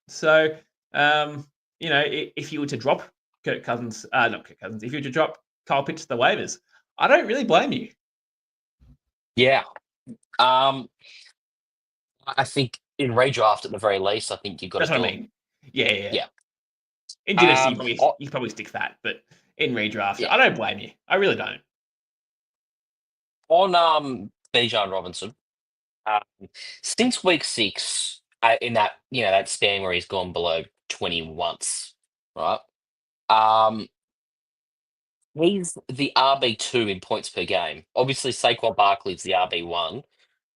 So if you were to drop Kirk Cousins, not Kirk Cousins, if you were to drop Kyle Pitts to the waivers, I don't really blame you. Yeah. I think in redraft at the very least, I think you've got That's to what do I mean. Yeah. Yeah. In Dynasty, you probably stick fat, but in redraft, I don't blame you. I really don't. On Bijan Robinson, since week 6, in that span where he's gone below 20 once, right? He's the RB2 in points per game. Obviously, Saquon Barkley's the RB1,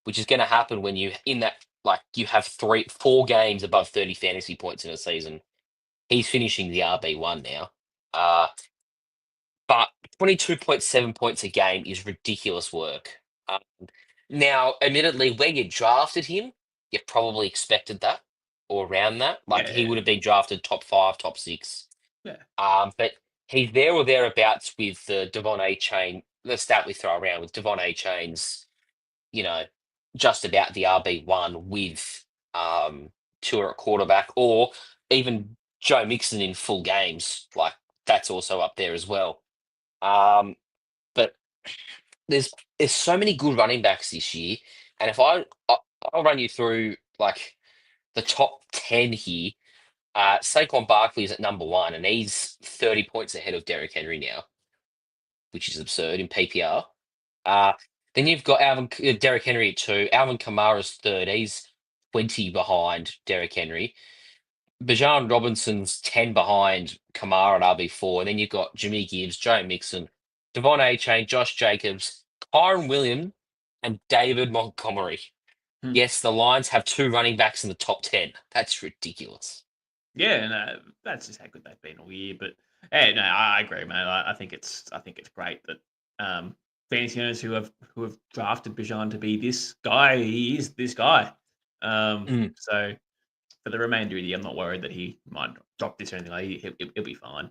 which is going to happen when you have 4 games above 30 fantasy points in a season. He's finishing the RB1 now. But 22.7 points a game is ridiculous work. Now, admittedly, when you drafted him, you probably expected that or around that. Like he would Yeah, have been drafted top 5, top 6. yeah, But he's there or thereabouts with the Devon A chain. The stat we throw around with Devon A chains, you know, just about the RB1 with Tua at quarterback, or even Joe Mixon in full games. Like that's also up there as well. Um, but there's there's so many good running backs this year, and if I'll run you through like the top 10 here. Saquon Barkley is at number 1, and he's 30 points ahead of Derrick Henry now, which is absurd in PPR. Uh, then you've got Derrick Henry at 2. Alvin Kamara's third. He's 20 behind Derrick Henry. Bijan Robinson's 10 behind Kamara at RB4. And then you've got Jimmy Gibbs, Joe Mixon, Devon Achane, Josh Jacobs, Kyron Williams, and David Montgomery. Hmm. Yes, the Lions have 2 running backs in the top 10. That's ridiculous. yeah. No, that's just how good they've been all year. But yeah, no, I agree, man. I think it's great that fantasy owners who have drafted Bijan to be this guy. He is this guy. Mm. So for the remainder of the year, I'm not worried that he might drop this or anything. Like he'll be fine.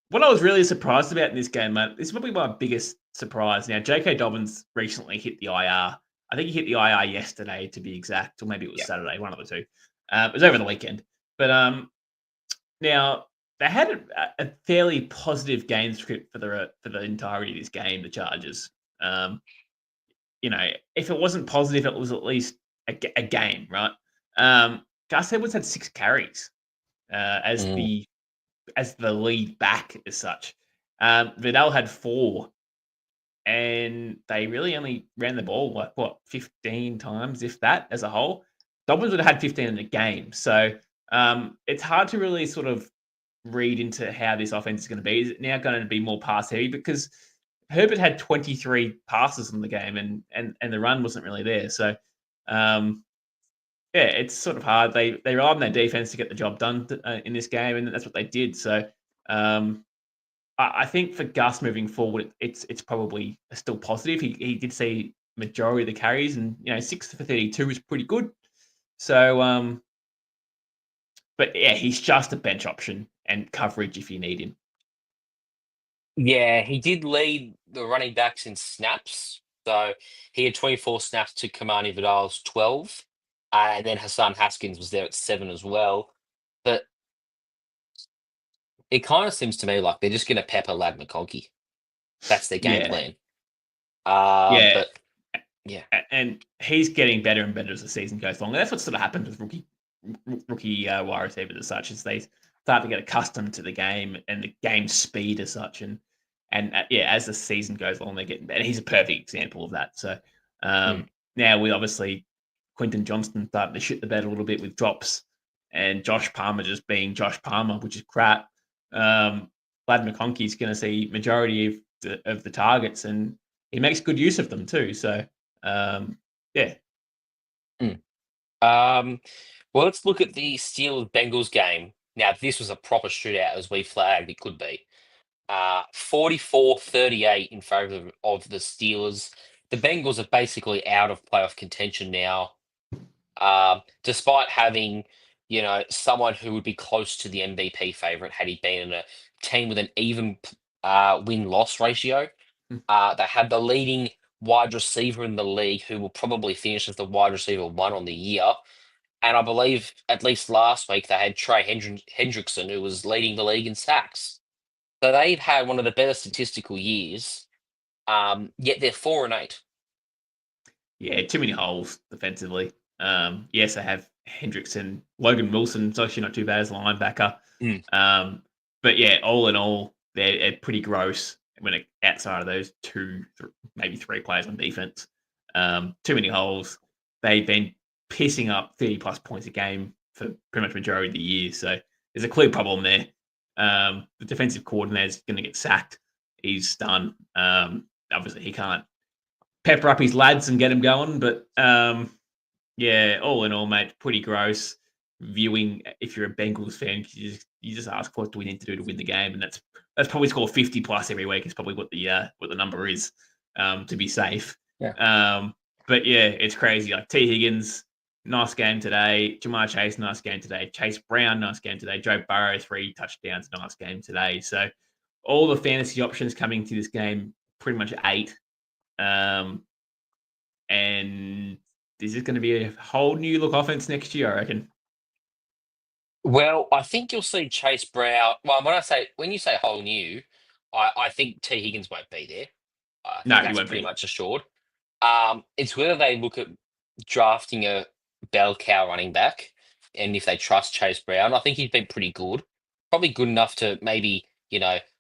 What I was really surprised about in this game, mate, this is probably my biggest surprise. Now, J.K. Dobbins recently hit the IR. I think he hit the IR yesterday, to be exact, or maybe it was Yeah. Saturday, one of the two. It was over the weekend. But now they had a fairly positive game script for the entirety of this game. The Chargers. If it wasn't positive, it was at least a game, right? Gus Edwards had 6 carries as Mm. the lead back as such. Vidal had 4, and they really only ran the ball like 15 times, if that, as a whole. Dobbins would have had 15 in the game, so it's hard to really sort of read into how this offense is going to be. Is it now going to be more pass heavy? Because Herbert had 23 passes in the game, and the run wasn't really there. So, yeah, it's sort of hard. They rely on their defense to get the job done in this game, and that's what they did. So, I think for Gus moving forward, it's probably still positive. He did see majority of the carries, and 6 for 32 is pretty good. So, but yeah, he's just a bench option and coverage if you need him. Yeah, he did lead the running backs in snaps. So he had 24 snaps to Kamani Vidal's 12. And then Hassan Haskins was there at 7 as well. But it kind of seems to me like they're just going to pepper Lad McConkey. That's their game Yeah, plan. yeah, But yeah. and he's getting better and better as the season goes along. And that's what sort of happened with rookie wide receivers as such, as they start to get accustomed to the game and the game speed as such, and yeah, as the season goes along, they're getting better. He's a perfect example of that. So Mm. now we obviously Quentin Johnston starting to shit the bed a little bit with drops, and Josh Palmer just being Josh Palmer, which is crap. Vlad McConkey's going to see majority of the targets, and he makes good use of them too. So yeah. Mm. Well, let's look at the Steelers Bengals game. Now, this was a proper shootout as we flagged it could be. 44-38 in favor of the Steelers. The Bengals are basically out of playoff contention now, despite having, someone who would be close to the MVP favorite had he been in a team with an even win-loss ratio. They had the leading wide receiver in the league who will probably finish as the wide receiver 1 on the year. And I believe at least last week they had Trey Hendrickson, who was leading the league in sacks. So they've had one of the better statistical years, yet they're 4-8. Yeah, too many holes defensively. Yes, I have Hendrickson. Logan Wilson's actually not too bad as a linebacker. Mm. But yeah, all in all, they're pretty gross outside of those maybe 3 players on defense. Too many holes. They've been pissing up 30 plus points a game for pretty much majority of the year. So there's a clear problem there. The defensive coordinator is going to get sacked. He's done. Obviously, he can't pepper up his lads and get them going. But yeah, all in all, mate, pretty gross. viewing if you're a Bengals fan. 'Cause you just ask what do we need to do to win the game, and that's probably score 50 plus every week is probably what the number is to be safe. Yeah. But yeah, it's crazy. Like T Higgins, nice game today. Jamar Chase, nice game today. Chase Brown, nice game today. Joe Burrow, 3 touchdowns, nice game today. So all the fantasy options coming to this game, pretty much 8. And this is going to be a whole new look offense next year, I reckon. Well, I think you'll see Chase Brown. Well, when you say whole new, I think T Higgins won't be there. I think No, he that's won't pretty be. much assured. It's whether they look at drafting a bell cow running back, and if they trust Chase Brown. I think he's been pretty good, probably good enough to maybe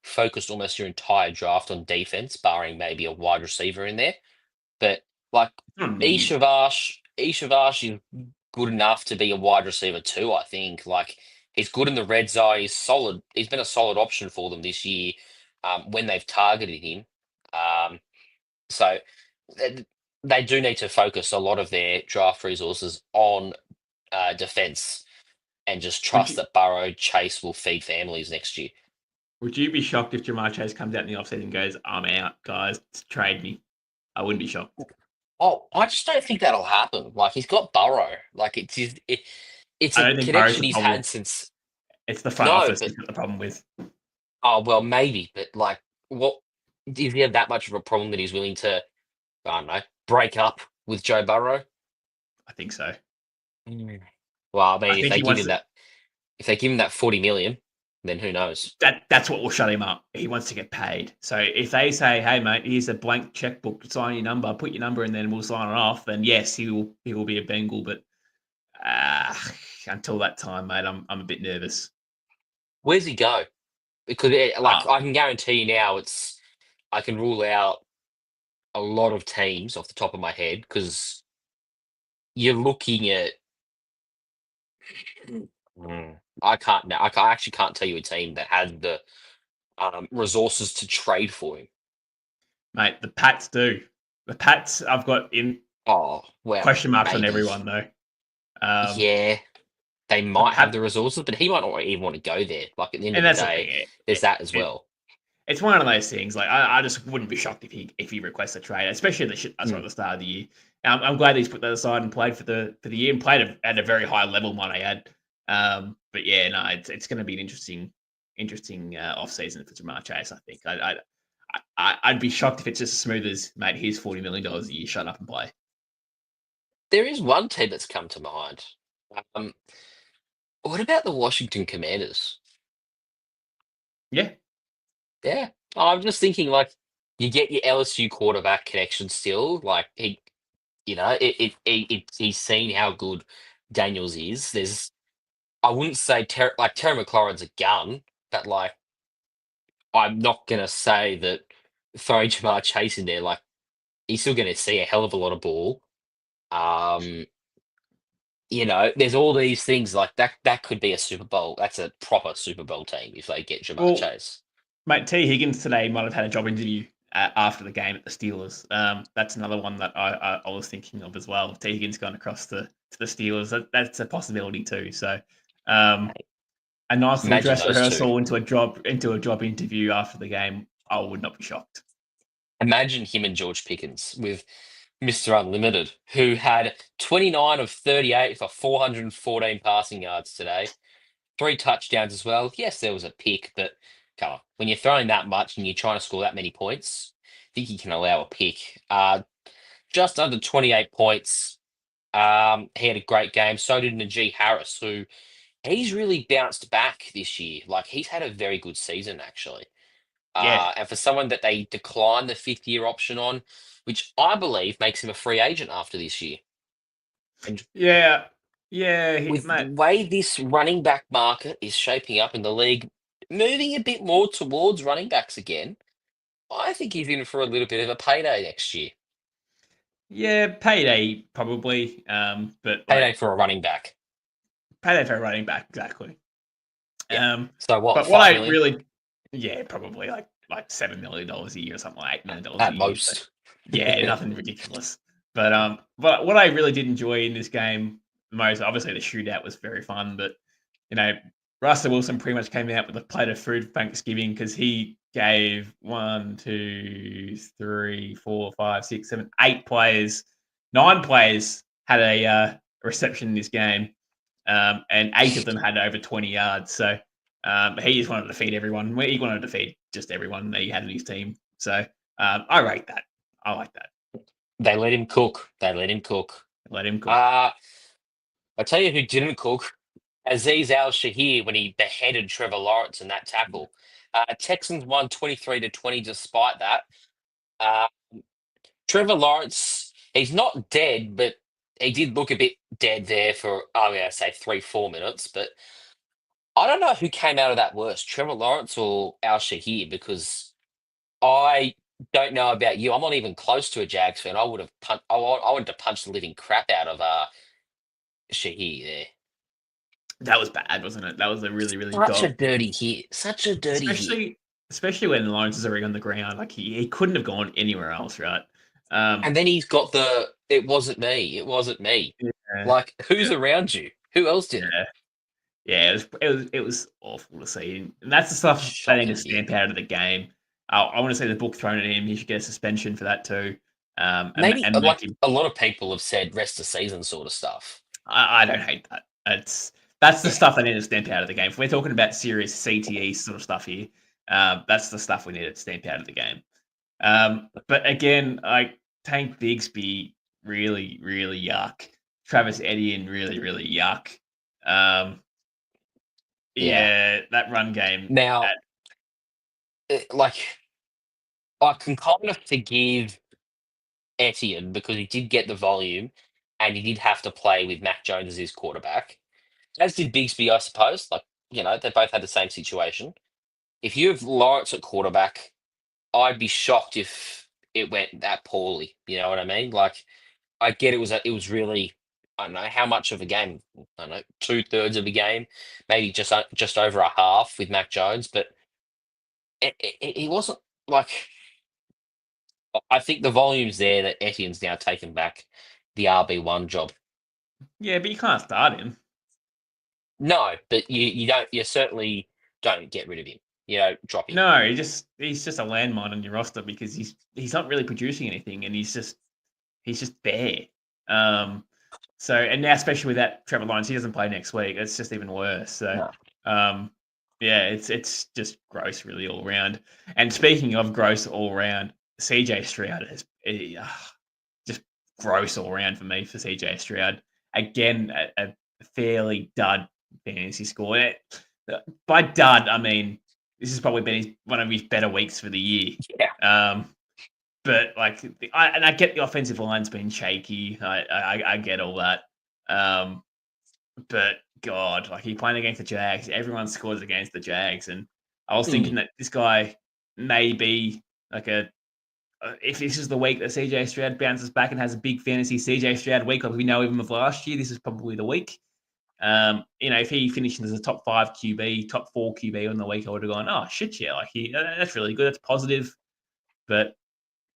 focus almost your entire draft on defense, barring maybe a wide receiver in there. But like Need. Ishavash is good enough to be a wide receiver too. I think he's good in the red zone. He's solid. He's been a solid option for them this year when they've targeted him. So they do need to focus a lot of their draft resources on defense and just trust that Burrow Chase will feed families next year. Would you be shocked if Jamar Chase comes out in the offseason and goes, "I'm out, guys, trade me"? I wouldn't be shocked. Oh, I just don't think that'll happen. Like he's got Burrow. Like it's I a don't think Burrow's connection the he's problem. had since. It's the front No, office but he's got the problem with. oh well, maybe. But like, what is he have that much of a problem that he's willing to? I don't know. Break up with Joe Burrow. I think so. Well, I mean, I think he wants if they give him that 40 million, then who knows? that's what will shut him up. He wants to get paid. So if they say, "Hey, mate, here's a blank checkbook, sign your number, put your number in, then we'll sign it off," then yes, he will be a Bengal. But until that time, mate, I'm a bit nervous. Where's he go? Because I can guarantee you now, I can rule out a lot of teams off the top of my head because you're looking at. I can't now. I actually can't tell you a team that has the resources to trade for him. Mate, the Pats do. The Pats, I've got in Oh well, question marks on maybe. everyone though. Yeah, they might have the resources, but he might not even want to go there. Like at the end of the day, there's that as well. It's one of those things. Like I just wouldn't be shocked if he requests a trade, especially at the start of the year. I'm glad he's put that aside and played for the year and played at a very high level, might I add. But yeah, no, it's going to be an interesting off season for Jamar Chase. I think I'd be shocked if it's just as smooth as, mate, here's $40 million a year, shut up and play. There is one team that's come to mind. What about the Washington Commanders? Yeah. Yeah, I'm just thinking you get your LSU quarterback connection still. Like he's seen how good Daniels is. I wouldn't say Terry McLaurin's a gun, but I'm not gonna say that throwing Jamar Chase in there, he's still gonna see a hell of a lot of ball. There's all these things like that. That could be a Super Bowl. That's a proper Super Bowl team if they get Jamar Chase. Mate, T Higgins today might have had a job interview after the game at the Steelers. That's another one that I was thinking of as well. If T Higgins gone across to the Steelers, that's a possibility too. So, a nice little dress rehearsal into a job interview after the game. I would not be shocked. Imagine him and George Pickens with Mr. Unlimited, who had 29 of 38 for 414 passing yards today, 3 touchdowns as well. Yes, there was a pick, but come on, when you're throwing that much and you're trying to score that many points, I think you can allow a pick. Just under 28 points. He had a great game. So did Najee Harris, who he's really bounced back this year. He's had a very good season, actually. Yeah. And for someone that they declined the 5th-year option on, which I believe makes him a free agent after this year. And yeah. The way this running back market is shaping up in the league, moving a bit more towards running backs again, I think he's in for a little bit of a payday next year. Yeah, payday probably. But payday for a running back. Payday for a running back, exactly. Yeah. So what? But what I really, probably like $7 million a year or something, like $8 million at a most. Year. Yeah, nothing ridiculous. But what I really did enjoy in this game, most. Obviously, the shootout was very fun, but Russell Wilson pretty much came out with a plate of food for Thanksgiving because he gave 1, 2, 3, 4, 5, 6, 7, 8 players, 9 players had a reception in this game, and 8 of them had over 20 yards. So he just wanted to feed everyone. He wanted to feed just everyone that he had in his team. So I rate that. I like that. They let him cook. They let him cook. Let him cook. I tell you who didn't cook. Aziz Al-Shahir when he beheaded Trevor Lawrence in that tackle. Texans won 23-20 despite that. Trevor Lawrence, he's not dead, but he did look a bit dead there for, I'm going to say 3-4 minutes. But I don't know who came out of that worse, Trevor Lawrence or Al-Shahir, because I don't know about you. I'm not even close to a Jags fan. I would have I wanted to punch the living crap out of Shahir there. That was bad, wasn't it? That was a really, really Such a dirty hit. Such a dirty hit. Especially when Lawrence is already on the ground. Like he couldn't have gone anywhere else, right? And then he's got it wasn't me. It wasn't me. Yeah. Like, who's around you? Who else did it? Yeah, it was awful to see. And that's the stuff I think to stamp out of the game. I want to see the book thrown at him. He should get a suspension for that too. Maybe a lot of people have said rest of season sort of stuff. I don't hate that. That's the stuff I need to stamp out of the game. If we're talking about serious CTE sort of stuff here, that's the stuff we need to stamp out of the game. But again, Tank Bigsby, really, really yuck. Travis Etienne, really, really yuck. That run game. Now, I can kind of forgive Etienne because he did get the volume and he did have to play with Mac Jones as his quarterback. As did Bigsby, I suppose. They both had the same situation. If you have Lawrence at quarterback, I'd be shocked if it went that poorly. You know what I mean? I get it was really, I don't know how much of a game. I don't know, 2/3 of a game, maybe just over a half with Mac Jones, but it wasn't like. I think the volume's there that Etienne's now taken back the RB1 job. Yeah, but you can't start him. No, but you certainly don't get rid of him. Drop him. No, he's just a landmine on your roster because he's not really producing anything, and he's just there. So and now especially with that Trevor Lawrence, he doesn't play next week. It's just even worse. So it's just gross really all around. And speaking of gross all around, CJ Stroud is just gross all around for me for CJ Stroud. Again, a fairly dud fantasy score. By dud, I mean this has probably been one of his better weeks for the year. Yeah. But I get the offensive line's been shaky. I get all that. But God, he playing against the Jags. Everyone scores against the Jags, and I was thinking that this guy may be if this is the week that CJ Stroud bounces back and has a big fantasy CJ Stroud week, like we know him of last year, this is probably the week. If he finishes as a top 5 QB, top 4 QB on the week, I would have gone, oh shit, yeah, that's really good, that's positive. But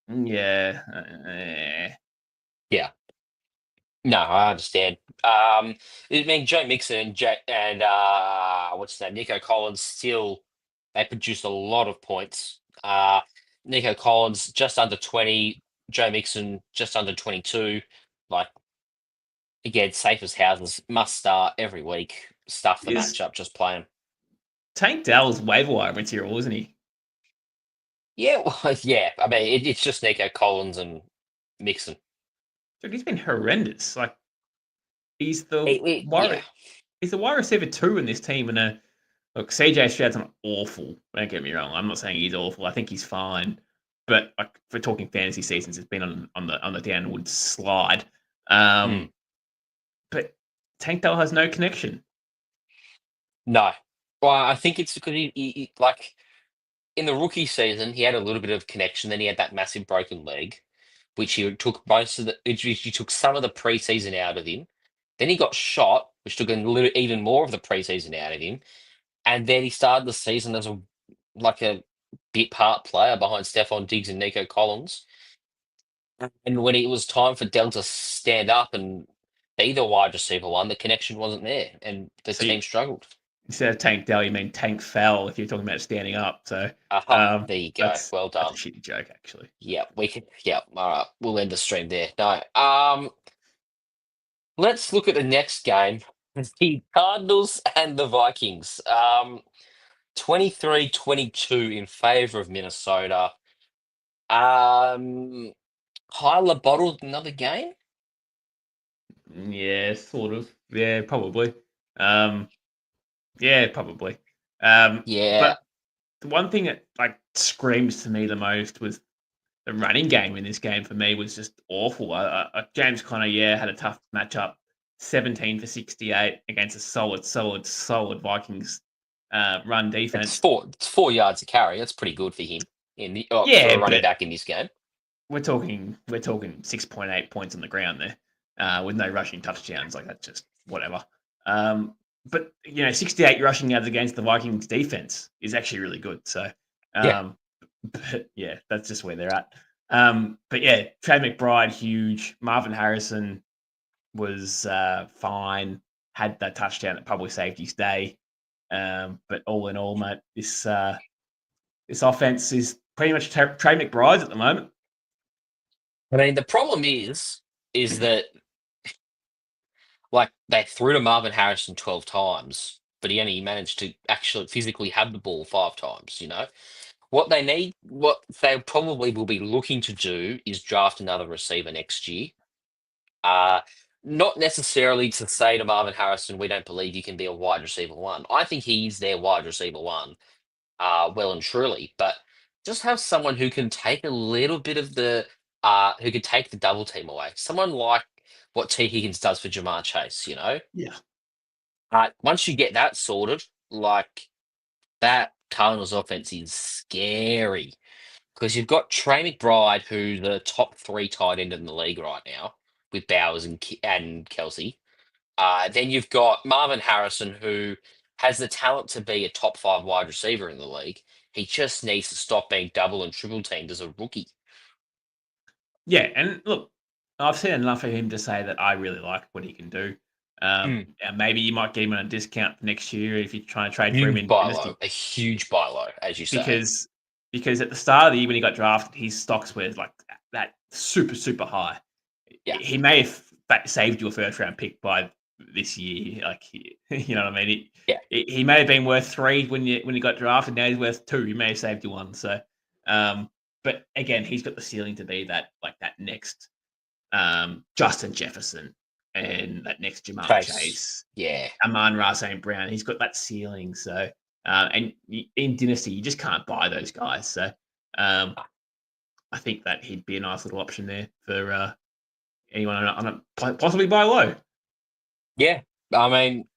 yeah. No, I understand. I mean, Joe Mixon and what's his name, Nico Collins, still they produced a lot of points. Nico Collins just under 20, Joe Mixon just under 22. Again, safe as houses, must start every week. Stuff the matchup, just play him. Tank Dell's waiver wire material, isn't he? Yeah, well, yeah. I mean, it's just Nico Collins and Mixon. Dude, he's been horrendous. He's the he's the wide receiver 2 in this team. And look, CJ Stroud's not awful. Don't get me wrong. I'm not saying he's awful. I think he's fine. But if we're talking fantasy seasons, it's been on the downward slide. But Tank Dell has no connection. No. Well, I think it's because he in the rookie season, he had a little bit of connection. Then he had that massive broken leg, which he took he took some of the preseason out of him. Then he got shot, which took even more of the preseason out of him. And then he started the season as a bit part player behind Stephon Diggs and Nico Collins. And when it was time for Dell to stand up and be the wide receiver one. The connection wasn't there, and the So team struggled. instead of Tank Dell, you mean Tank Fell if you're talking about standing up. So Aha, there you go. Well that's a done. shitty joke, actually. Yeah, we can. Yeah, all right. We'll end the stream there. No. Let's look at the next game. The Cardinals and the Vikings. 23-22 in favor of Minnesota. Hyla bottled another game. Yeah, sort of. Yeah, probably. Yeah, probably. Yeah, But the one thing that like screams to me the most was the running game in this game. For me, was just awful. James Conner, yeah, had a tough matchup. 17 for 68 against a solid Vikings run it's defense. 4 yards a carry. That's pretty good for him for Yeah, a running but back in this game. we're talking 6.8 points on the ground there, with no rushing touchdowns. Like that's just whatever. But 68 rushing yards against the Vikings defense is actually really good. So, Yeah. but yeah, that's just where they're at. But yeah, Trey McBride huge. Marvin Harrison was fine. Had that touchdown that probably saved his day. But all in all, mate, this offense is pretty much Trey McBride's at the moment. I mean, the problem is that like they threw to Marvin Harrison 12 times, but he only managed to actually physically have the ball 5 times. What they probably will be looking to do is draft another receiver next year. Uh, Not necessarily to say to Marvin Harrison, we don't believe you can be a wide receiver one. I think he's their wide receiver one, well and truly, but just have someone who can take a little bit of who could take the double team away. Someone like what T. Higgins does for Jamar Chase. Yeah. Once you get that sorted, like that Cardinals offense is scary because you've got Trey McBride, who's the top 3 tight end in the league right now, with Bowers and Kelsey. Then you've got Marvin Harrison, who has the talent to be a top 5 wide receiver in the league. He just needs to stop being double and triple teamed as a rookie. Yeah, and look, I've seen enough of him to say that I really like what he can do. And maybe you might get him on a discount for next year if you're trying to trade for him Huge in buy Dynasty. low, a huge buy low, as you say. Because at the start of the year when he got drafted, his stocks were like that super high. Yeah. He may have saved you a first round pick by this year. Like, you know what I mean? He may have been worth 3 when he got drafted. Now he's worth 2. He may have saved you 1. So, but again, he's got the ceiling to be that next Justin Jefferson and that next Jamar Chase. Yeah. Amon-Ra St. Brown. He's got that ceiling. So, and in Dynasty, you just can't buy those guys. So, I think that he'd be a nice little option there for anyone on a possibly buy low. Yeah. I mean,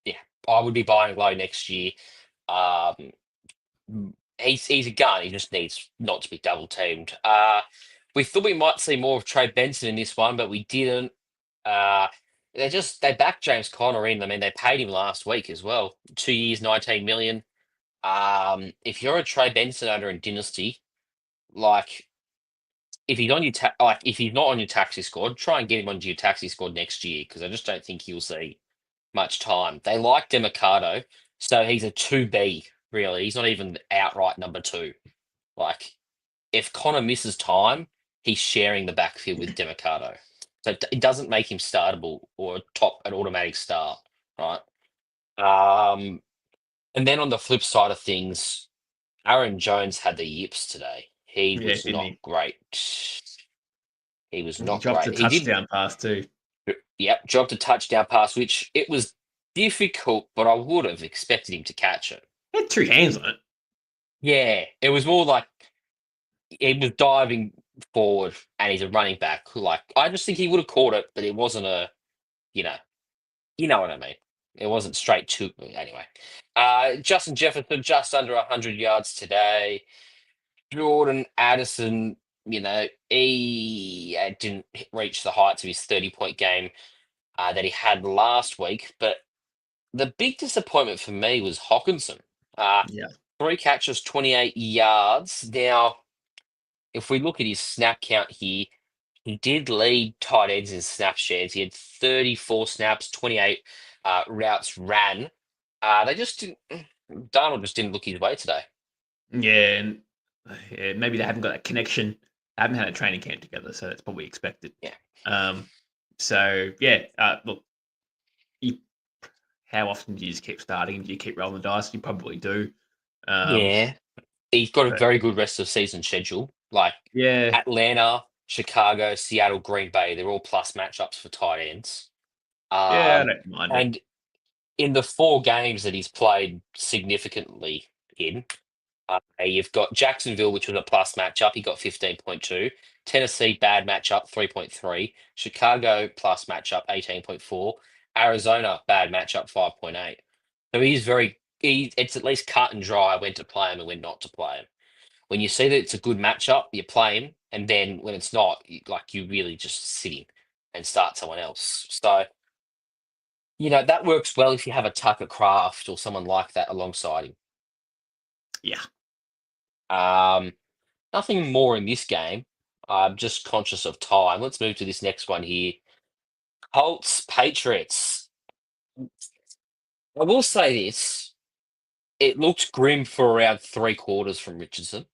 yeah, I would be buying low next year. He's a gun. He just needs not to be double teamed. We thought we might see more of Trey Benson in this one, but we didn't. They backed James Conner in. I mean, they paid him last week as well. 2 years, 19 million. If you're a Trey Benson owner in Dynasty, like if he's on your if he's not on your taxi squad, try and get him onto your taxi squad next year because I just don't think you'll see much time. They like Demicado, so he's a 2B, really. He's not even outright number 2. Like, if Connor misses time, he's sharing the backfield with Demicado. So it doesn't make him startable or an automatic start, right? And then on the flip side of things, Aaron Jones had the yips today. He was not great. He was not dropped great. a touchdown pass too. Yep, dropped a touchdown pass, which it was difficult, but I would have expected him to catch it. He had 2 hands on it. Yeah, it was more like he was diving forward and he's a running back. Like, I just think he would have caught it, but it wasn't you know what I mean. It wasn't straight to anyway. Justin Jefferson just under 100 yards today. Jordan Addison, he didn't reach the heights of his 30-point game that he had last week. But the big disappointment for me was Hawkinson. 3 catches, 28 yards. Now, if we look at his snap count here, He did lead tight ends in snap shares. He had 34 snaps, 28 routes ran. They just didn't. Darnold just didn't look his way today. Yeah, and maybe they haven't got that connection. They haven't had a training camp together, so that's probably expected. Yeah. So yeah, look, you, how often do you just keep starting? Do you keep rolling the dice? You probably do. Yeah. He's got a But very good rest of season schedule. Like yeah, Atlanta, Chicago, Seattle, Green Bay, they're all plus matchups for tight ends. yeah, I Um, don't mind it. and in the 4 games that he's played significantly in, you've got Jacksonville, which was a plus matchup. He got 15.2. Tennessee, bad matchup, 3.3. Chicago, plus matchup, 18.4. Arizona, bad matchup, 5.8. So it's at least cut and dry when to play him and when not to play him. When you see that it's a good matchup, you play him. And then when it's not, you really just sit him and start someone else. So, that works well if you have a Tucker Craft or someone like that alongside him. Yeah. Nothing more in this game. I'm just conscious of time. Let's move to this next one here. Colts, Patriots. I will say this. It looks grim for around 3 quarters from Richardson,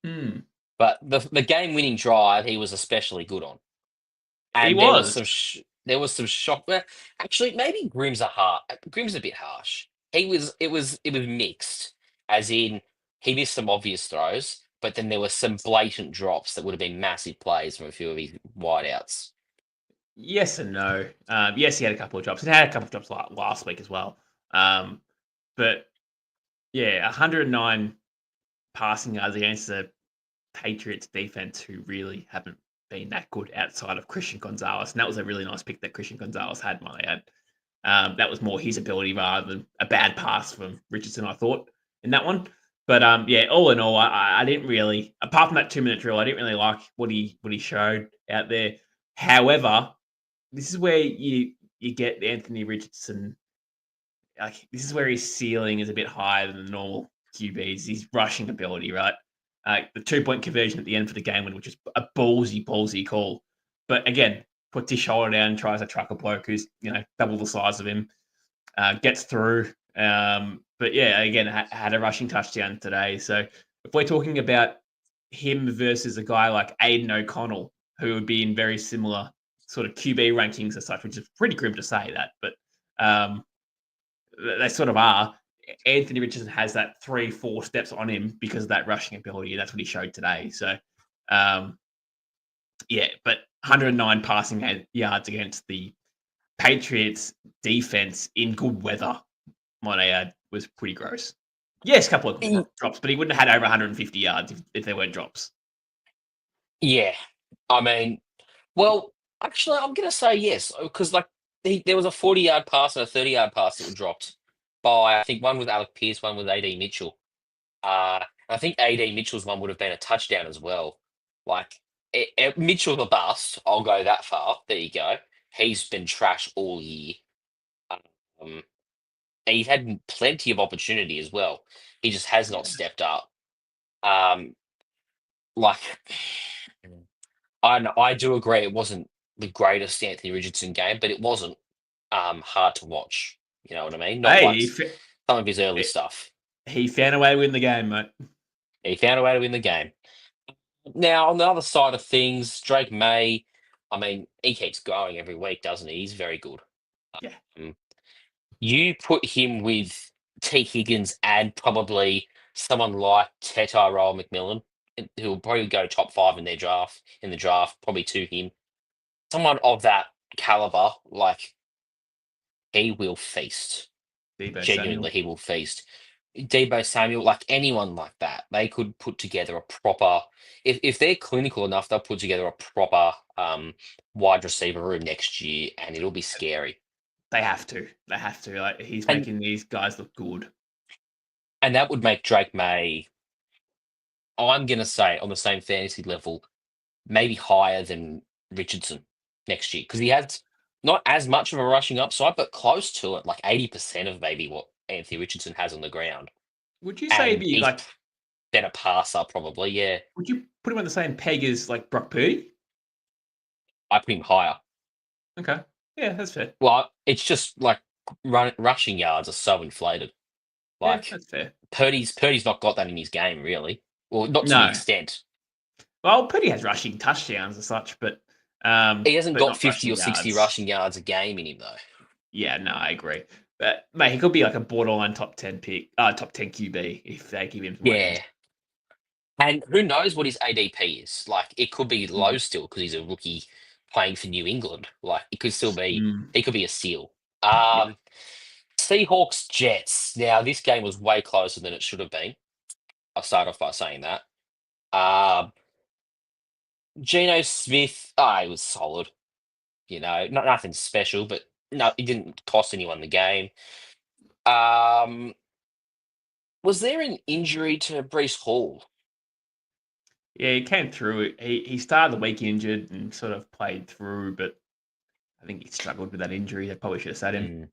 Hmm. but the game-winning drive he was especially good on. He And was. there was some shock. Well, actually, maybe Grim's a bit harsh. It was mixed, as in he missed some obvious throws, but then there were some blatant drops that would have been massive plays from a few of his wideouts. Yes and no. Yes, he had a couple of drops. He had a couple of drops last week as well. But yeah, 109 passing yards against the Patriots defense, who really haven't been that good outside of Christian Gonzalez. And that was a really nice pick that Christian Gonzalez had, might I add. That was more his ability rather than a bad pass from Richardson, I thought, in that one. But yeah, all in all, I didn't really, apart from that 2-minute drill, I didn't really like what he showed out there. However, this is where you get Anthony Richardson. Like, this is where his ceiling is a bit higher than the normal QBs. His rushing ability, right? The 2-point conversion at the end for the game win, which is a ballsy call. But again, puts his shoulder down, tries to truck a bloke who's double the size of him, gets through. But yeah, again, had a rushing touchdown today. So if we're talking about him versus a guy like Aiden O'Connell, who would be in very similar sort of QB rankings as such, which is pretty grim to say that, but they sort of are. Anthony Richardson has that 3-4 steps on him because of that rushing ability. That's what he showed today. So, yeah, but 109 passing yards against the Patriots defense in good weather, might I add, was pretty gross. Yes, a couple of drops, but he wouldn't have had over 150 yards if there weren't drops. Yeah, I mean, well, actually, I'm gonna say yes because there was a 40-yard pass and a 30-yard pass that were dropped by I think one with Alec Pierce, one with AD Mitchell. I think AD Mitchell's one would have been a touchdown as well. Like Mitchell's a bust. I'll go that far. There you go. He's been trash all year. Um, and he's had plenty of opportunity as well. He just has not stepped up. Um, like I do agree it wasn't the greatest Anthony Richardson game, but it wasn't hard to watch. You know what I mean? Not Hey, like some of his early stuff. he found a way to win the game, mate. He found a way to win the game. Now, on the other side of things, Drake May, I mean, he keeps growing every week, doesn't he? He's very good. Yeah. You put him with T. Higgins and probably someone like Tyrell McMillan, who will probably go top 5 in the draft, probably to him. Someone of that caliber, like he will feast. Debo Genuinely, Samuel. he will feast. Debo Samuel, like anyone like that, they could put together a proper. If they're clinical enough, they'll put together a proper wide receiver room next year, and it'll be scary. They have to. Like, he's And making these guys look good. and that would make Drake May, I'm gonna say, on the same fantasy level, maybe higher than Richardson next year because he has not as much of a rushing upside, but close to it, like 80% of maybe what Anthony Richardson has on the ground. Would you say And be he's like? better passer, probably. Yeah. Would you put him on the same peg as like Brock Purdy? I put him higher. Okay. Yeah, that's fair. Well, it's just like rushing yards are so inflated. Yeah, Like that's fair. Purdy's not got that in his game really. Well, not to the No. extent. Well, Purdy has rushing touchdowns and such, He hasn't got not 50 rushing or 60 yards. rushing yards a game in him though. Yeah, no, I agree. But mate, he could be like a borderline top 10 pick, top 10 QB if they give him some weapons. Yeah. And who knows what his ADP is? Like, it could be low Mm. still because he's a rookie playing for New England. Like, it could still be, Mm. he could be a steal. Yeah. Seahawks Jets. Now, this game was way closer than it should have been. I'll start off by saying that. Um, Geno Smith, he was solid. Nothing special, but no, he didn't cost anyone the game. Um, was there an injury to Brees Hall? Yeah, he came through. He started the week injured and sort of played through, but I think he struggled with that injury. They probably should have sat him. Mm.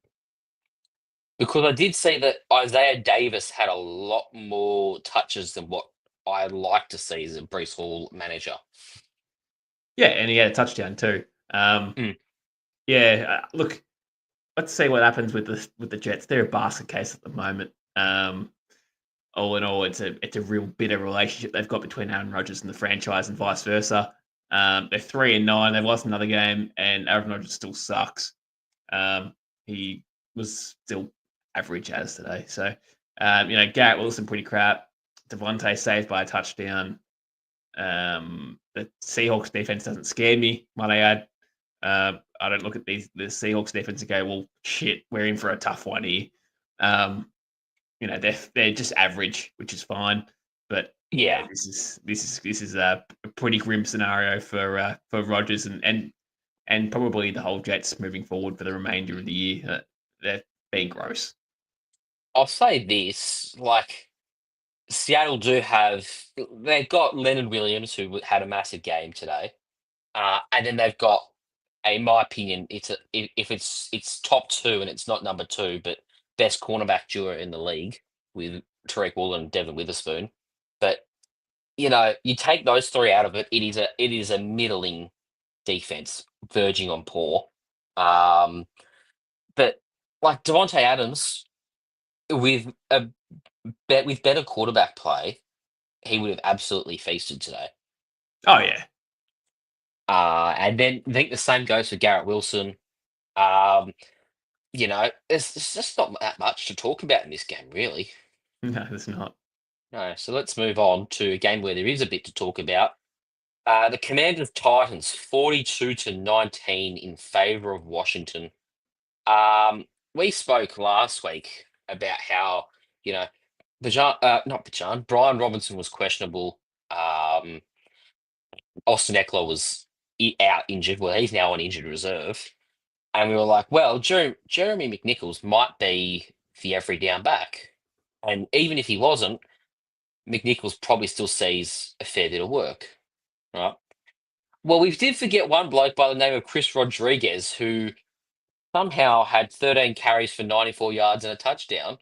Because I did see that Isaiah Davis had a lot more touches than what I like to see as a Brees Hall manager. Yeah, and he had a touchdown too. Mm. Yeah, look, let's see what happens with the Jets. They're a basket case at the moment. All in all, it's a real bitter relationship they've got between Aaron Rodgers and the franchise, and vice versa. They're 3-9. They've lost another game, and Aaron Rodgers still sucks. He was still average as today. So, Garrett Wilson pretty crap. Devontae saved by a touchdown. The Seahawks defense doesn't scare me, might I add. I don't look at the Seahawks defense and go, well, shit, we're in for a tough one here. They're just average, which is fine. But Yeah. this is a pretty grim scenario for Rodgers and probably the whole Jets moving forward for the remainder of the year. They're being gross. I'll say this, like, Seattle they've got Leonard Williams, who had a massive game today. And then they've got, in my opinion, if it's top two and it's not number two, but best cornerback duo in the league with Tariq Woolen and Devin Witherspoon. But you take those three out of it, it is a middling defense, verging on poor. But like Devontae Adams, with better quarterback play, he would have absolutely feasted today. Oh yeah. And then I think the same goes for Garrett Wilson. There's just not that much to talk about in this game, really. No, it's not. No, so let's move on to a game where there is a bit to talk about. The Commanders Titans 42-19 in favor of Washington. We spoke last week about how, Brian Robinson was questionable. Austin Eckler was out injured. Well, he's now on injured reserve. And we were like, well, Jeremy McNichols might be the every down back. And even if he wasn't, McNichols probably still sees a fair bit of work. Right? Well, we did forget one bloke by the name of Chris Rodriguez, who somehow had 13 carries for 94 yards and a touchdown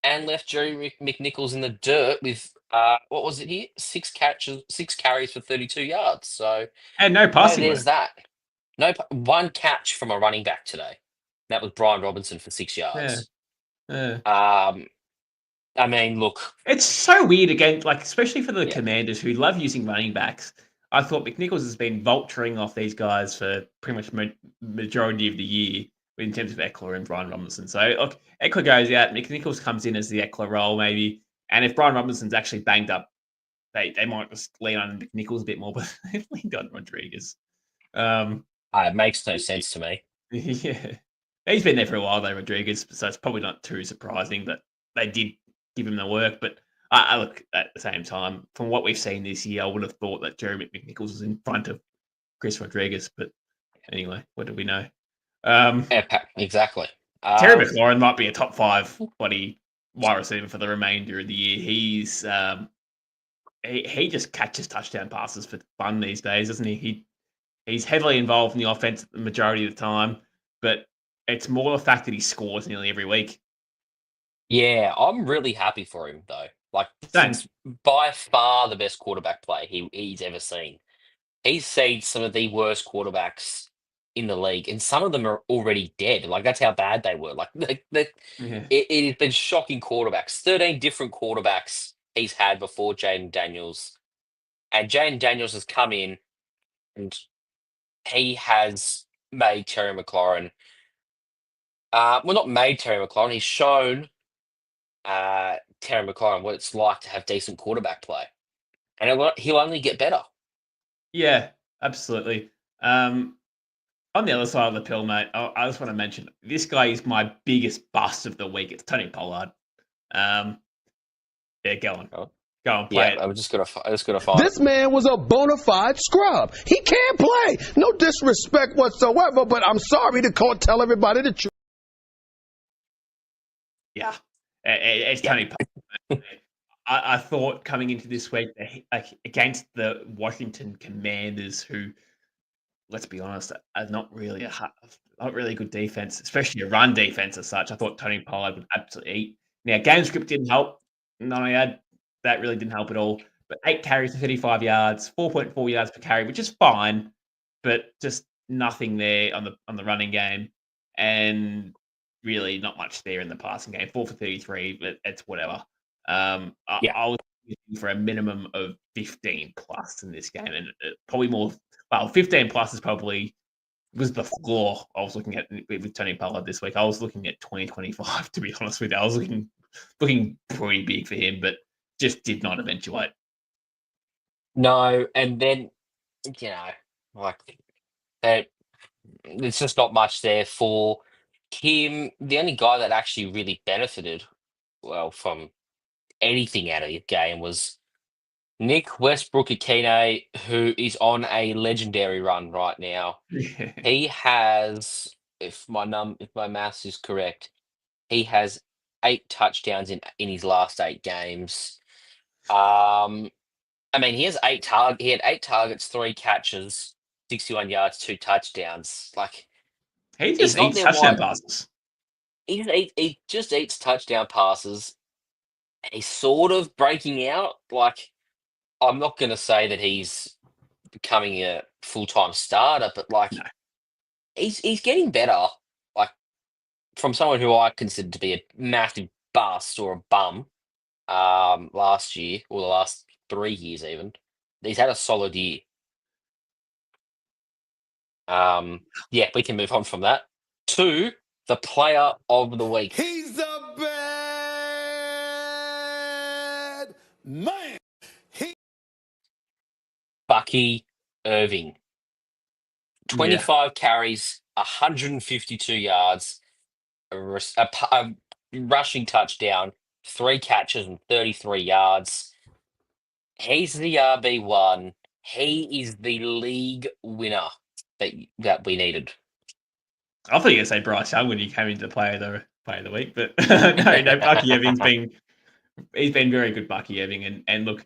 and left Jerry McNichols in the dirt with, what was it here? 6 carries for 32 yards. So, And no passing there's work. that. No, one catch from a running back today. That was Brian Robinson for 6 yards. Yeah. I mean, look. It's so weird again, like especially for the Yeah. Commanders who love using running backs. I thought McNichols has been vulturing off these guys for pretty much majority of the year in terms of Eckler and Brian Robinson. So look, Eckler goes out, McNichols comes in as the Eckler role maybe, and if Brian Robinson's actually banged up, they might just lean on McNichols a bit more, but they've leaned on Rodriguez. It makes no sense to me. Yeah, he's been there for a while though, Rodriguez. So it's probably not too surprising that they did give him the work. But I look at the same time, from what we've seen this year, I would have thought that Jeremy McNichols was in front of Chris Rodriguez. But anyway, what do we know? Exactly. Terry McLaurin might be a top 5 wide receiver for the remainder of the year. He's he just catches touchdown passes for fun these days, doesn't he? He's heavily involved in the offense the majority of the time, but it's more the fact that he scores nearly every week. Yeah, I'm really happy for him though. Like, Thanks. it's by far the best quarterback play he's ever seen. He's seen some of the worst quarterbacks in the league, and some of them are already dead. Like that's how bad they were. Like Yeah. it has been shocking quarterbacks. 13 different quarterbacks he's had before Jaden Daniels, and Jaden Daniels has come in and he has made Terry McLaurin. Well, not made Terry McLaurin. He's shown Terry McLaurin what it's like to have decent quarterback play, and he'll only get better. Yeah, absolutely. On the other side of the pill, mate, I just want to mention this guy is my biggest bust of the week. It's Tony Pollard. Yeah, go on. Oh. Go on, play Yeah, it. I just gotta find. This man was a bona fide scrub. He can't play. No disrespect whatsoever, but I'm sorry to tell everybody the truth. Yeah, it's Tony Pollard. I thought coming into this week against the Washington Commanders, who, let's be honest, are not really a good defense, especially a run defense as such. I thought Tony Pollard would absolutely eat. Now, game script didn't help. That really didn't help at all. But 8 carries for 35 yards, 4.4 yards per carry, which is fine, but just nothing there on the running game, and really not much there in the passing game. 4 for 33, but it's whatever. I was looking for a minimum of 15 plus in this game, and probably more. Well, 15 plus is probably was the floor I was looking at with Tony Pollard this week. I was looking at 20-25, to be honest with you. I was looking pretty big for him, but just did not eventuate. No, and then like there's just not much there for him. The only guy that actually really benefited from anything out of the game was Nick Westbrook-Akine, who is on a legendary run right now. He has, if my maths is correct, he has 8 touchdowns in his last 8 games. I mean, he has he had 8 targets, 3 catches, 61 yards, 2 touchdowns. Like he just eats touchdown passes. He just eats touchdown passes. He's sort of breaking out. Like, I'm not going to say that he's becoming a full-time starter, but like, he's getting better. Like, from someone who I consider to be a massive bust or a bum last year, or the last 3 years even, he's had a solid year. Yeah, we can move on from that to the player of the week. He's a bad man. Bucky Irving. 25 carries, 152 yards, a rushing touchdown, 3 catches and 33 yards. He's the RB1. He is the league winner that we needed. I thought you were going to say Bryce Young when you came into the player of the week, but no, Bucky Irving's he's been very good, Bucky Irving, and look,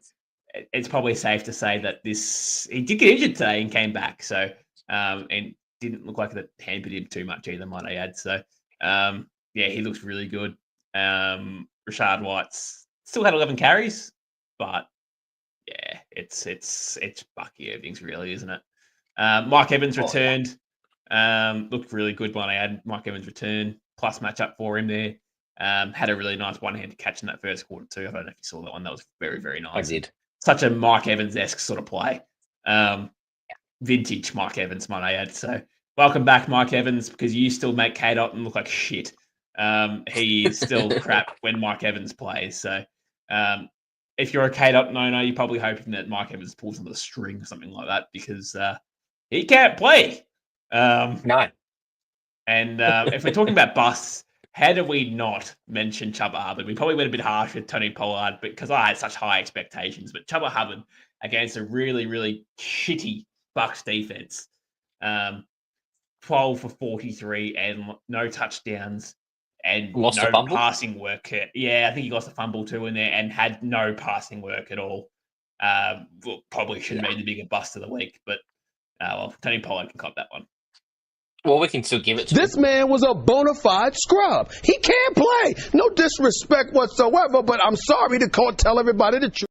it's probably safe to say that he did get injured today and came back, so and didn't look like that hampered him too much either, might I add. So he looks really good. Rashad White's still had 11 carries, but yeah, it's Bucky Irving's really, isn't it? Mike Evans returned. Looked really good when I had Mike Evans return, plus matchup for him there. Had a really nice one-handed catch in that first quarter too. I don't know if you saw that one. That was very, very nice. I did. Such a Mike Evans-esque sort of play. Vintage Mike Evans, might I add. So welcome back, Mike Evans, because you still make K-Dot look like shit. He is still crap when Mike Evans plays. So if you're a K-Dot owner, you're probably hoping that Mike Evans pulls on the string or something like that, because he can't play. No. And if we're talking about busts, how do we not mention Chuba Hubbard? We probably went a bit harsh with Tony Pollard because I had such high expectations. But Chuba Hubbard against a really, really shitty Bucks defense, 12 for 43 and no touchdowns and lost no passing work. Yeah, I think he lost a fumble too in there and had no passing work at all. Probably should have made the bigger bust of the week, but Tony Pollard can cop that one. Well, we can still give it to This man was a bona fide scrub. He can't play. No disrespect whatsoever, but I'm sorry to tell everybody the truth.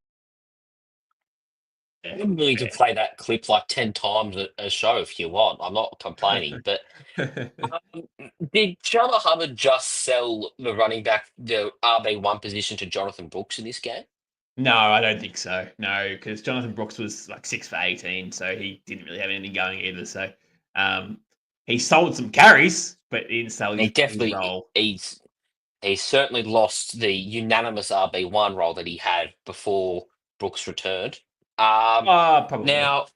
Yeah. I'm willing to play that clip like 10 times a show if you want. I'm not complaining. But did Chuba Hubbard just sell the running back, the RB1 position to Jonathan Brooks in this game? No, I don't think so. No, because Jonathan Brooks was like 6 for 18, so he didn't really have anything going either. So um, he sold some carries, but he didn't sell He his definitely role. he's certainly lost the unanimous RB1 role that he had before Brooks returned. Probably. Now,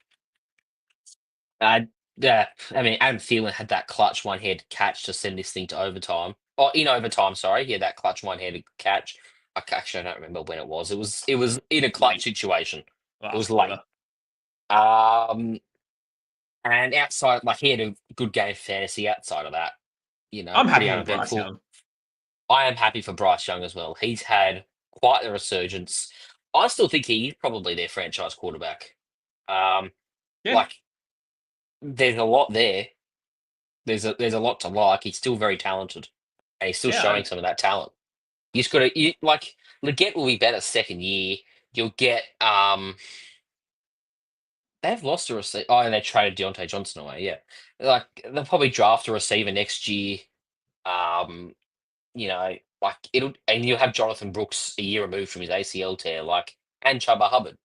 uh, yeah, I mean, Adam Thielen had that clutch one-handed catch to send this thing to overtime. Oh, in overtime, sorry. He had that clutch one-handed catch. Actually, I don't remember when it was. It was in a clutch Late situation. It last was late. quarter. Um, and outside, like he had a good game for fantasy. Outside of that, I'm pretty happy for Bryce uneventful. Young. I am happy for Bryce Young as well. He's had quite the resurgence. I still think he's probably their franchise quarterback. Um, Yeah, like there's a lot there. There's a lot to like. He's still very talented, and he's still yeah. showing some of that talent. You just got to like Leggett will be better second year. You'll get they've lost a receiver. Oh, and they traded Deontay Johnson away. Yeah, like they'll probably draft a receiver next year. Um, like it'll, and you'll have Jonathan Brooks a year removed from his ACL tear, and Chuba Hubbard.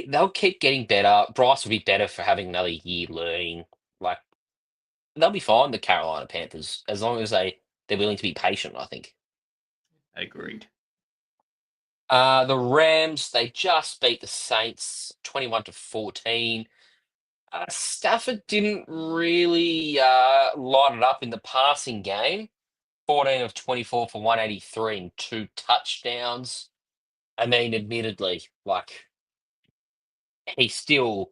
They'll keep getting better. Bryce will be better for having another year learning. Like they'll be fine, the Carolina Panthers, as long as they're willing to be patient, I think. Agreed. The Rams, they just beat the Saints 21-14. Stafford didn't really light it up in the passing game. 14 of 24 for 183 and 2 touchdowns. I mean, admittedly, he still,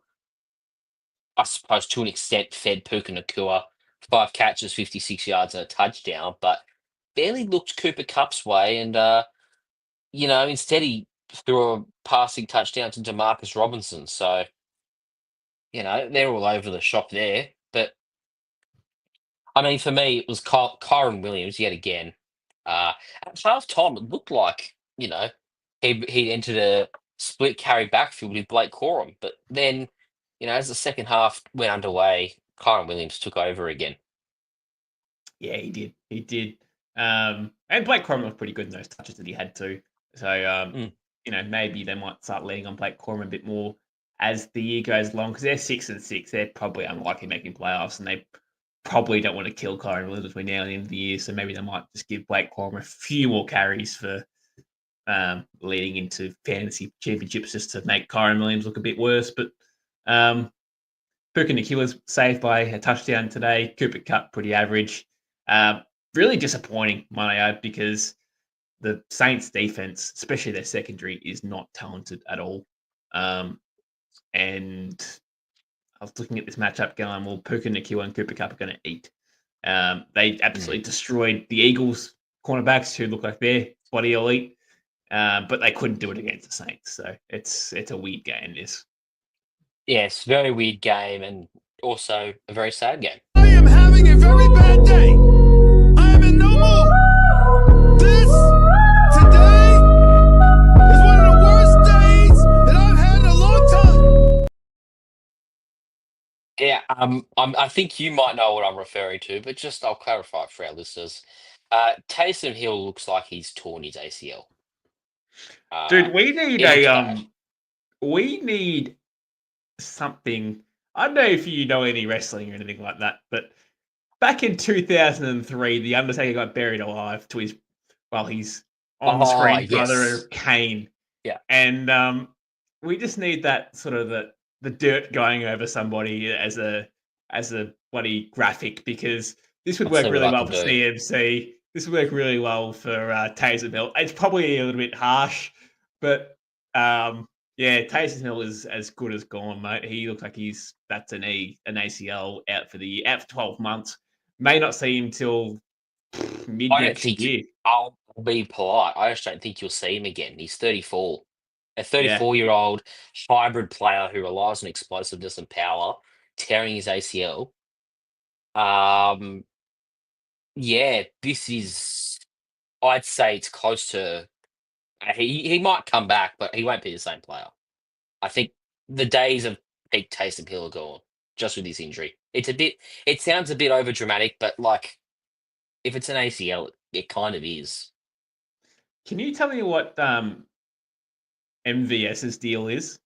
I suppose, to an extent, fed Puka Nakua 5 catches, 56 yards, and a touchdown, but barely looked Cooper Cup's way. And, instead he threw a passing touchdown to Demarcus Robinson. So, they're all over the shop there. But, I mean, for me, it was Kyron Williams yet again. At half time, it looked like, he entered a split carry backfield with Blake Corum. But then, as the second half went underway, Kyron Williams took over again. Yeah, he did. He did. And Blake Corum was pretty good in those touches that he had too. So, maybe they might start letting on Blake Corum a bit more as the year goes along because they're 6-6. They're probably unlikely making playoffs, and they probably don't want to kill Kyron Williams between now and the end of the year. So maybe they might just give Blake Corum a few more carries for leading into fantasy championships just to make Kyron Williams look a bit worse. But Puka Nakua's saved by a touchdown today. Cooper Kupp pretty average. Really disappointing, might I add, because the Saints defense, especially their secondary, is not talented at all. And I was looking at this matchup going, well, Puka Nakua and Cooper Kupp are going to eat. They absolutely destroyed the Eagles cornerbacks who look like they're body elite, but they couldn't do it against the Saints. So it's a weird game, this. Yes, very weird game and also a very sad game. I am having a very bad day. I am in no mood. This today is one of the worst days that I've had in a long time. Yeah, I think you might know what I'm referring to, but just I'll clarify it for our listeners. Taysom Hill looks like he's torn his ACL. Dude, we need it looks bad. we need something. I don't know if you know any wrestling or anything like that, but back in 2003, the Undertaker got buried alive to his his on-screen brother yes. Kane. Yeah. And we just need that sort of the dirt going over somebody as a bloody graphic, because this would I'll work see what really I well can for do. CMC. This would work really well for Taysom Hill. It's probably a little bit harsh, but yeah, Taysom Hill is as good as gone, mate. He looks like that's an ACL out for the year, out for 12 months. May not see him till mid I don't next think year. I'll be polite. I just don't think you'll see him again. He's 34. A Yeah. 34-year-old hybrid player who relies on explosiveness and power, tearing his ACL. Yeah, this is. I'd say it's close to. He might come back, but he won't be the same player. I think the days of peak Taysom Hill are gone just with this injury. It sounds a bit over dramatic, but like if it's an ACL, it kind of is. Can you tell me what MVS's deal is?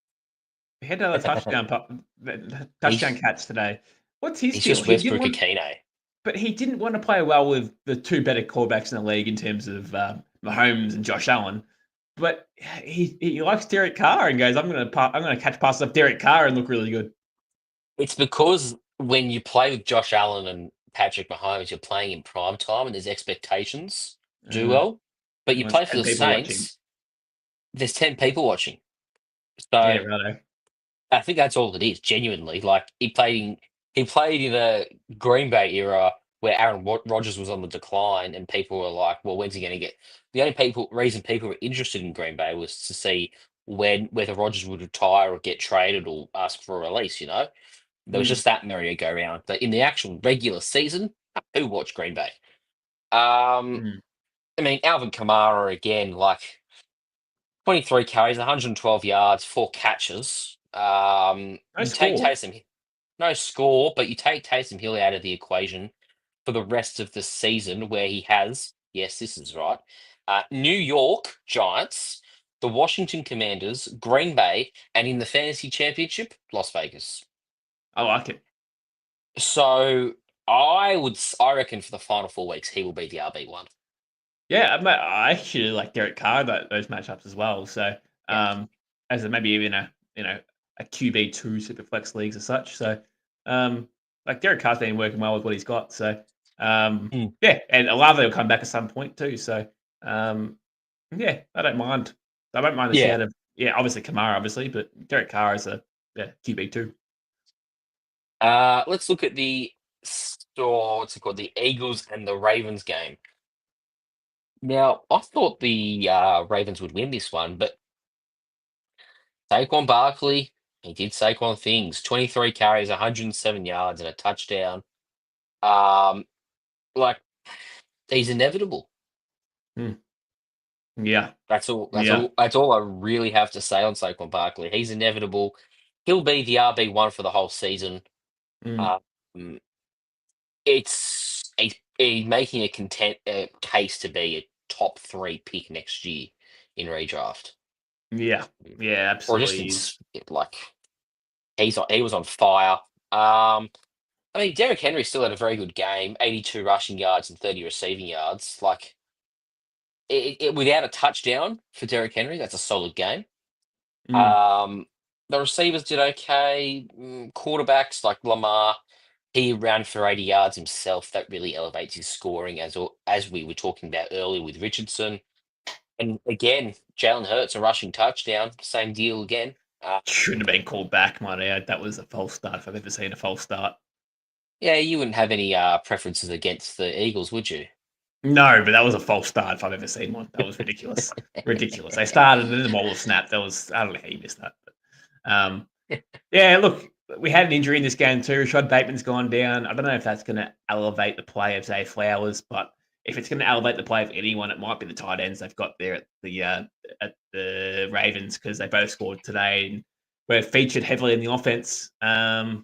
He had another touchdown He's catch today. What's his he's deal? just He didn't Westbrook want, Akino. but he didn't want to play well with the two better quarterbacks in the league in terms of Mahomes and Josh Allen. But he likes Derek Carr and goes, I'm gonna catch passes off Derek Carr and look really good. It's because when you play with Josh Allen and Patrick Mahomes, you're playing in prime time and there's expectations to do Uh, well. But you There's play for 10 the people watching. Saints, there's 10 people watching. Yeah, So righto. I think that's all it is, genuinely. Like he played in a Green Bay era where Aaron Rodgers was on the decline, and people were like, "Well, when's he going to get?" The only reason people were interested in Green Bay was to see whether Rodgers would retire or get traded or ask for a release. There was Mm, just that merry-go-round. But in the actual regular season, who watched Green Bay? Um, mm. I mean, Alvin Kamara again, like 23 carries, 112 yards, 4 catches. No You take score. Taysom, no score, but you take Taysom Hill out of the equation for the rest of the season, where he has, yes, this is right, New York Giants, the Washington Commanders, Green Bay, and in the fantasy championship, Las Vegas. I like it. So I reckon for the final 4 weeks he will be the RB1. Yeah, I actually like Derek Carr those matchups as well. So, Yeah. as maybe even a QB2 super flex leagues as such. So, like Derek Carr's been working well with what he's got. So, Mm. yeah, and Olave will come back at some point too. So, yeah, I don't mind. I don't mind the Yeah. shout of obviously Kamara, obviously, but Derek Carr is a QB2. Let's look at the store. What's it called? The Eagles and the Ravens game. Now, I thought the Ravens would win this one, but Saquon Barkley, he did Saquon things. 23 carries, 107 yards, and a touchdown. Um, like he's inevitable. Mm. Yeah, That's all. That's yeah, all. That's all I really have to say on Saquon Barkley. He's inevitable. He'll be the RB1 for the whole season. mm, Um, he's making a case to be a top 3 pick next year in redraft, yeah, yeah, or just absolutely is. like he was on fire. I mean, Derrick Henry still had a very good game, 82 rushing yards and 30 receiving yards. Like without a touchdown for Derrick Henry, that's a solid game. Mm. Um, the receivers did okay. Quarterbacks like Lamar, he ran for 80 yards himself. That really elevates his scoring, as we were talking about earlier with Richardson. And again, Jalen Hurts a rushing touchdown. Same deal again. Shouldn't have been called back, might I add. That was a false start if I've ever seen a false start. Yeah, you wouldn't have any preferences against the Eagles, would you? No, but that was a false start if I've ever seen one. That was ridiculous. Ridiculous. They started and then the ball was snapped. I don't know how you missed that. But, yeah, look, we had an injury in this game too. Rashad Bateman's gone down. I don't know if that's going to elevate the play of Zay Flowers, but if it's going to elevate the play of anyone, it might be the tight ends they've got there at the Ravens, because they both scored today and were featured heavily in the offense.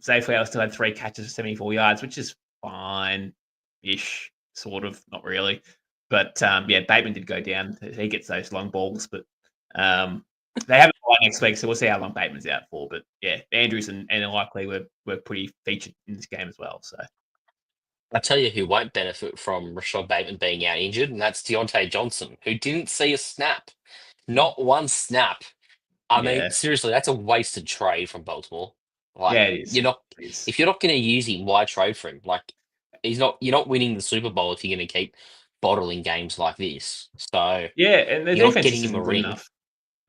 Zay Flowers still had 3 catches for 74 yards, which is fine-ish, sort of, not really. But yeah, Bateman did go down. He gets those long balls, but they have a bye next week, so we'll see how long Bateman's out for. But yeah, Andrews and likely were pretty featured in this game as well. So I tell you who won't benefit from Rashad Bateman being out injured, and that's Deontay Johnson, who didn't see a snap. Not one snap. I mean, yeah, seriously, that's a wasted trade from Baltimore. Like, yeah, it is. It is. if you're not going to use him, why trade for him? Like, you're not winning the Super Bowl if you're going to keep bottling games like this. So Yeah, and their you're not defense getting him a isn't good ring. enough.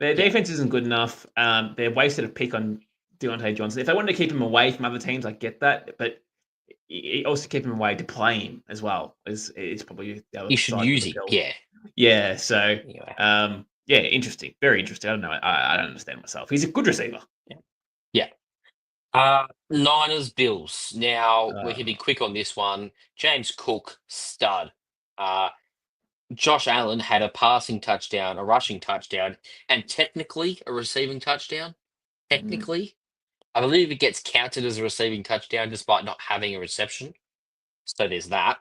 Their Yeah, defense isn't good enough. They're wasted a pick on Deontay Johnson. If they wanted to keep him away from other teams, I get that, but also keep him away to play him as well is probably the other you should side of use the him. bill. Yeah. Yeah, so Anyway. yeah, interesting, very interesting. I don't know. I don't understand myself. He's a good receiver. Yeah. Niners Bills. Now we can be Uh, quick on this one. James Cook, stud. Uh, Josh Allen had a passing touchdown, a rushing touchdown, and technically a receiving touchdown. technically. I believe it gets counted as a receiving touchdown despite not having a reception. So there's that.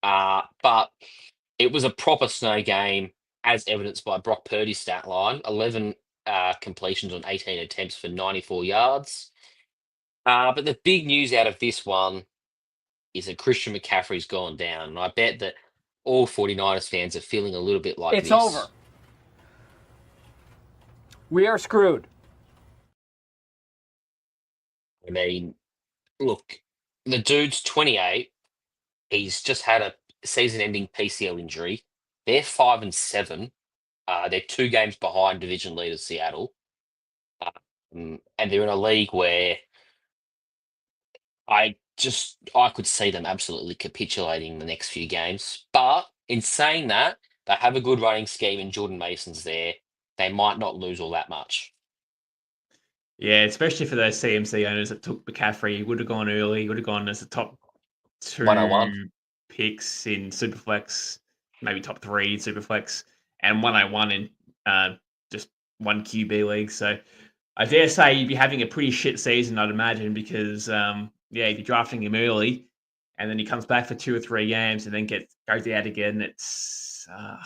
But it was a proper snow game, as evidenced by Brock Purdy's stat line: 11 completions on 18 attempts for 94 yards. But the big news out of this one is that Christian McCaffrey's gone down. And I bet that all 49ers fans are feeling a little bit like It's this. over. We are screwed. I mean, look, the dude's 28. He's just had a season-ending PCL injury. They're 5-7. They're 2 games behind division leader Seattle, and they're in a league where I could see them absolutely capitulating the next few games. But in saying that, they have a good running scheme, and Jordan Mason's there. They might not lose all that much. Yeah, especially for those CMC owners that took McCaffrey. He would have gone early. He would have gone as the top 101. picks in Superflex, maybe top 3 in Superflex, and 101 in just one QB league. So I dare say you'd be having a pretty shit season, I'd imagine, because if you're drafting him early and then he comes back for 2 or 3 games and then goes out again, it's a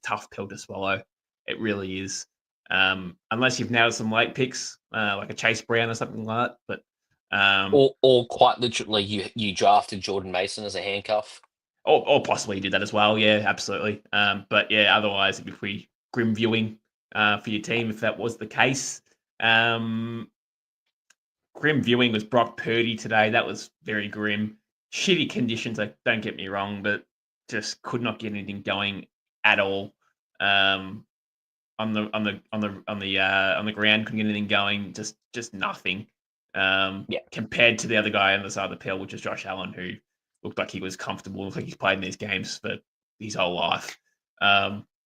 tough pill to swallow. It really is. Unless you've nailed some late picks, like a Chase Brown or something like that. But or quite literally, you drafted Jordan Mason as a handcuff. Or possibly you did that as well. Yeah, absolutely. But yeah, otherwise it'd be pretty grim viewing for your team if that was the case. Grim viewing was Brock Purdy today. That was very grim. Shitty conditions, like, don't get me wrong, but just could not get anything going at all. On the ground, couldn't get anything going. Just nothing. Compared to the other guy on the side of the pill, which is Josh Allen, who looked like he was comfortable, looked like he's played in these games for his whole life.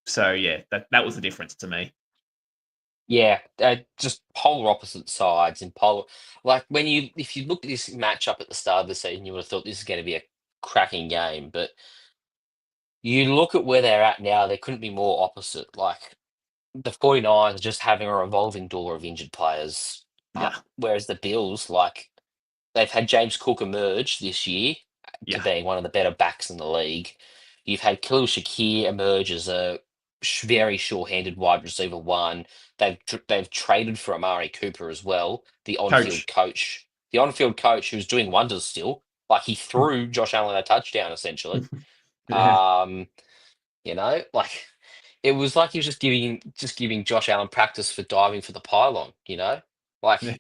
So yeah, that was the difference to me. Yeah, just polar opposite sides and if you look at this matchup at the start of the season, you would have thought this is going to be a cracking game, but you look at where they're at now, they couldn't be more opposite. Like, the 49ers are just having a revolving door of injured players. Yeah. Whereas the Bills, like, they've had James Cook emerge this year to being one of the better backs in the league. You've had Khalil Shakir emerge as a very sure-handed wide receiver 1. They've traded for Amari Cooper as well, the on-field coach. The on-field coach who's doing wonders still. Like, he threw Josh Allen a touchdown, essentially. Yeah. You know, like, it was like he was just giving Josh Allen practice for diving for the pylon, you know? Like, Yeah.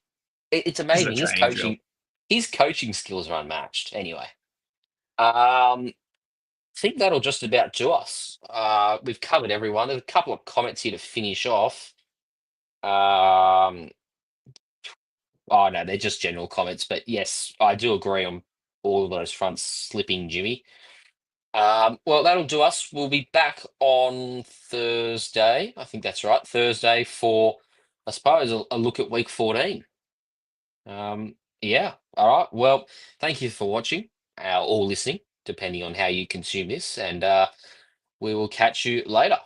it's This is a amazing. training His coaching skills are unmatched. Anyway, I think that'll just about do us. We've covered everyone. There's a couple of comments here to finish off. Oh no, they're just general comments, but yes, I do agree on all of those fronts slipping Jimmy. Well, that'll do us. We'll be back on Thursday. I think that's right. Thursday for, I suppose, a look at week 14. Yeah. All right. Well, thank you for watching or listening, depending on how you consume this, and we will catch you later.